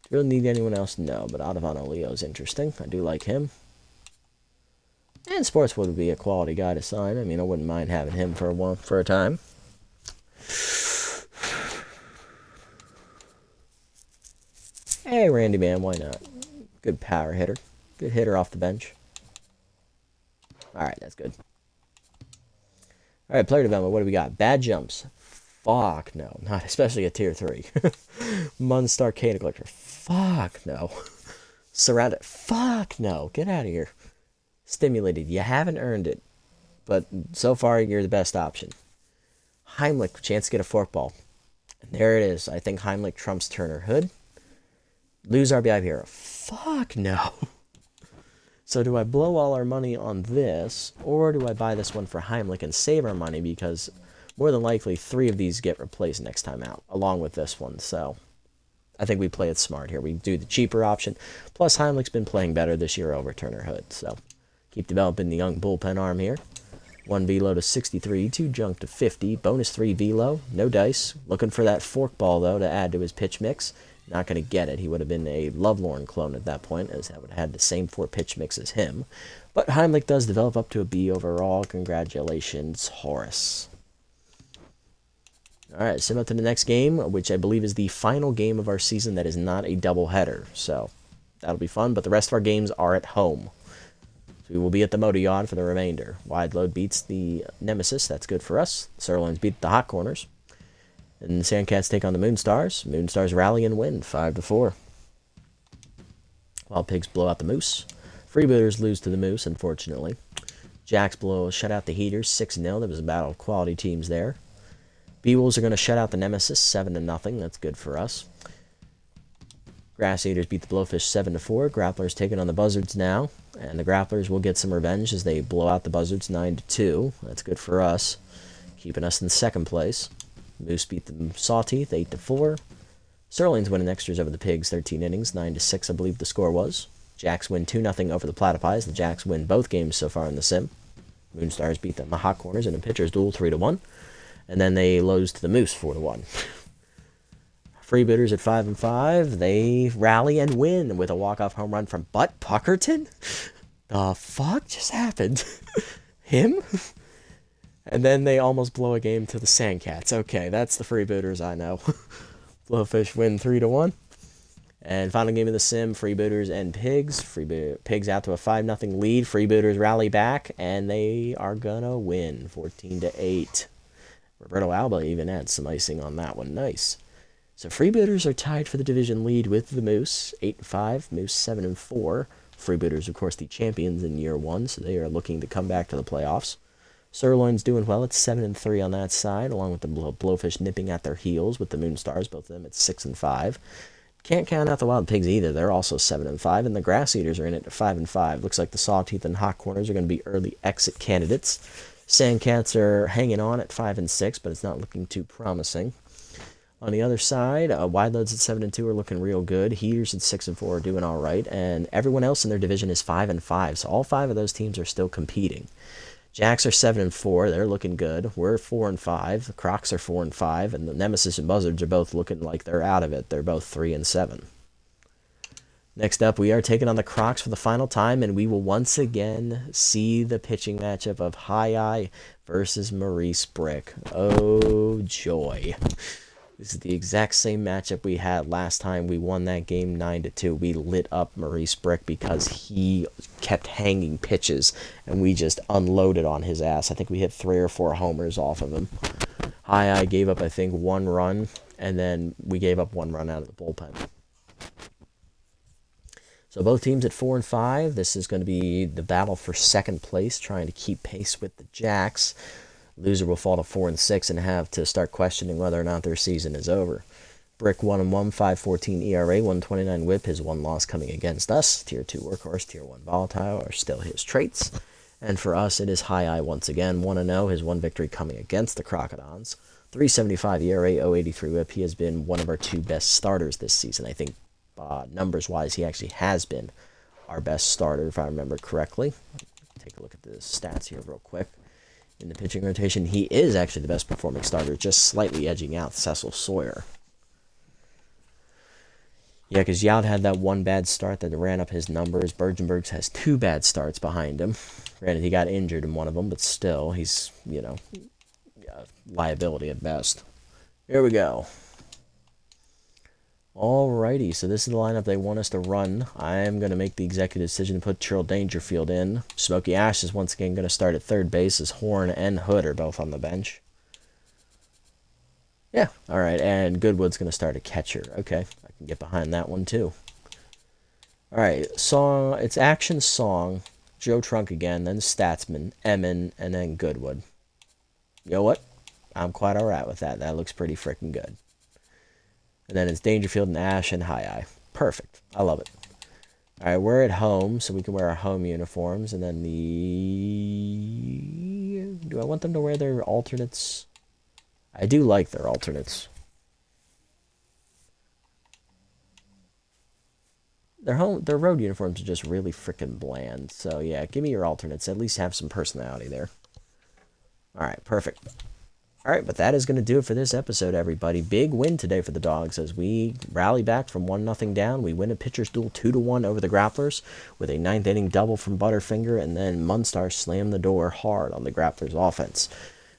Do you really need anyone else? No, but Adavano Leo is interesting. I do like him. And Sportswood would be a quality guy to sign. I mean, I wouldn't mind having him for a time. Hey, Randy Man, why not? Good power hitter. Good hitter off the bench. Alright, that's good. Alright, player development. What do we got? Bad jumps. Fuck no. Not especially a tier 3. Munstar K Neglector. Fuck no. Surrounded. Fuck no. Get out of here. Stimulated. You haven't earned it. But so far, you're the best option. Heimlich. Chance to get a forkball. And there it is. I think Heimlich trumps Turner Hood. Lose RBI Hero. Fuck no. So do I blow all our money on this, or do I buy this one for Heimlich and save our money, because more than likely 3 of these get replaced next time out, along with this one. So I think we play it smart here. We do the cheaper option. Plus Heimlich's been playing better this year over Turner Hood. So keep developing the young bullpen arm here. 1 velo to 63, 2 junk to 50, bonus 3 velo, no dice. Looking for that forkball, though, to add to his pitch mix. Not going to get it. He would have been a Lovelorn clone at that point, as I would have had the same 4 pitch mix as him. But Heimlich does develop up to a B overall. Congratulations, Horace. Alright, send up to the next game, which I believe is the final game of our season that is not a doubleheader. So that'll be fun, but the rest of our games are at home. So we will be at the Motor Yard for the remainder. Wide Load beats the Nemesis. That's good for us. Sirloins beat the Hot Corners. And the Sandcats take on the Moonstars. Moonstars rally and win 5-4. Wild Pigs blow out the Moose. Freebooters lose to the Moose, unfortunately. Jacks shut out the Heaters 6-0. There was a battle of quality teams there. B-Wolves are going to shut out the Nemesis 7-0. That's good for us. Grass Eaters beat the Blowfish 7-4. Grapplers taking on the Buzzards now. And the Grapplers will get some revenge as they blow out the Buzzards 9-2. That's good for us, keeping us in second place. Moose beat the Sawteeth 8-4. Sirloins win in extras over the Pigs 13 innings, 9-6 I believe the score was. Jacks win 2-0 over the Platypus. The Jacks win both games so far in the sim. Moonstars beat the Hot Corners in a pitcher's duel 3-1. And then they lose to the Moose 4-1. Freebooters at 5-5. They rally and win with a walk-off home run from Butt Puckerton. The fuck just happened? Him? And then they almost blow a game to the Sandcats. Okay, that's the freebooters I know. Blowfish win 3-1. And final game of the sim, freebooters and pigs. Pigs out to a 5-0 lead. Freebooters rally back, and they are gonna win 14-8. Roberto Alba even had some icing on that one. Nice. So freebooters are tied for the division lead with the Moose, 8-5. Moose 7-4. Freebooters, of course, the champions in year one, so they are looking to come back to the playoffs. Sirloin's doing well at 7-3 on that side, along with the Blowfish nipping at their heels with the Moonstars, both of them at 6-5. Can't count out the Wild Pigs either. They're also 7-5, and the Grass Eaters are in it at 5-5. Looks like the Sawteeth and Hot Corners are going to be early exit candidates. Sandcats are hanging on at 5-6, but it's not looking too promising. On the other side, Wide Loads at 7-2 are looking real good. Heaters at 6-4 are doing all right, and everyone else in their division is 5-5. So all 5 of those teams are still competing. Jacks are 7-4. They're looking good. We're 4-5. The Crocs are 4-5, and the Nemesis and Buzzards are both looking like they're out of it. They're both 3-7. Next up, we are taking on the Crocs for the final time, and we will once again see the pitching matchup of High Eye versus Maurice Brick. Oh, joy. This is the exact same matchup we had last time. We won that game 9-2. We lit up Maurice Brick because he kept hanging pitches, and we just unloaded on his ass. I think we hit 3 or 4 homers off of him. High Eye gave up, I think, 1 run, and then we gave up 1 run out of the bullpen. So both teams at 4-5. This is going to be the battle for second place, trying to keep pace with the Jacks. Loser will fall to 4-6 and have to start questioning whether or not their season is over. Brick 1-1, 5.14 ERA, 129 WHIP. His 1 loss coming against us. Tier 2 workhorse, Tier 1 volatile are still his traits. And for us, it is High Eye once again, 1-0. His 1 victory coming against the Crocodons. 3.75 ERA, 0.83 WHIP. He has been one of our 2 best starters this season. I think numbers-wise, he actually has been our best starter, if I remember correctly. Take a look at the stats here real quick. In the pitching rotation, he is actually the best performing starter, just slightly edging out Cecil Sawyer. Yeah, because Youd had that 1 bad start that ran up his numbers. Bergenbergs has 2 bad starts behind him. Granted, he got injured in one of them, but still, he's, you know, a liability at best. Here we go. Alrighty, so this is the lineup they want us to run. I am going to make the executive decision to put Trill Dangerfield in. Smokey Ash is once again going to start at third base, as Horn and Hood are both on the bench. Yeah, alright, and Goodwood's going to start at catcher. Okay, I can get behind that one too. Alright, song, it's Action Song, Joe Trunk again, then Statsman, Emin, and then Goodwood. You know what? I'm quite alright with that. That looks pretty freaking good. And then it's Dangerfield and Ash and High Eye. Perfect. I love it. All right, we're at home, so we can wear our home uniforms. And then do I want them to wear their alternates? I do like their alternates. Their road uniforms are just really freaking bland. So, yeah, give me your alternates. At least have some personality there. All right, perfect. All right, but that is going to do it for this episode, everybody. Big win today for the Dogs as we rally back from 1-0 down. We win a pitcher's duel 2-1 over the Grapplers with a 9th inning double from Butterfinger, and then Munstar slammed the door hard on the Grapplers offense.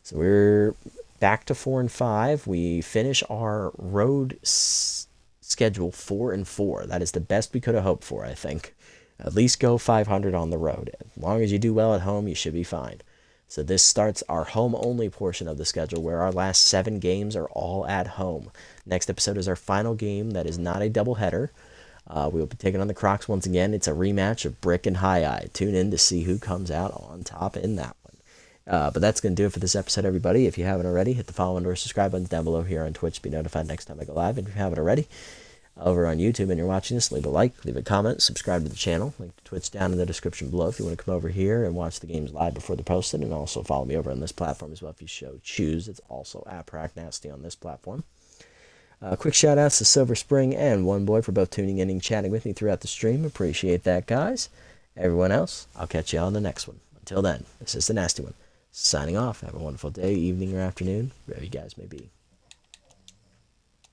So we're back to 4-5. We finish our road schedule 4-4. That is the best we could have hoped for, I think. At least go 500 on the road. As long as you do well at home, you should be fine. So this starts our home-only portion of the schedule where our last 7 games are all at home. Next episode is our final game that is not a doubleheader. We will be taking on the Crocs once again. It's a rematch of Brick and High Eye. Tune in to see who comes out on top in that one. But that's going to do it for this episode, everybody. If you haven't already, hit the follow and or subscribe buttons down below here on Twitch to be notified next time I go live. And if you haven't already, over on YouTube and you're watching this, leave a like, leave a comment, subscribe to the channel. Link to Twitch down in the description below if you want to come over here and watch the games live before they're posted, and also follow me over on this platform as well if you choose. It's also @PracNasty on this platform. Quick shout outs to Silver Spring and One Boy for both tuning in and chatting with me throughout the stream. Appreciate that, guys. Everyone else, I'll catch you on the next one. Until then, this is the Nasty One, signing off. Have a wonderful day, evening, or afternoon, wherever you guys may be.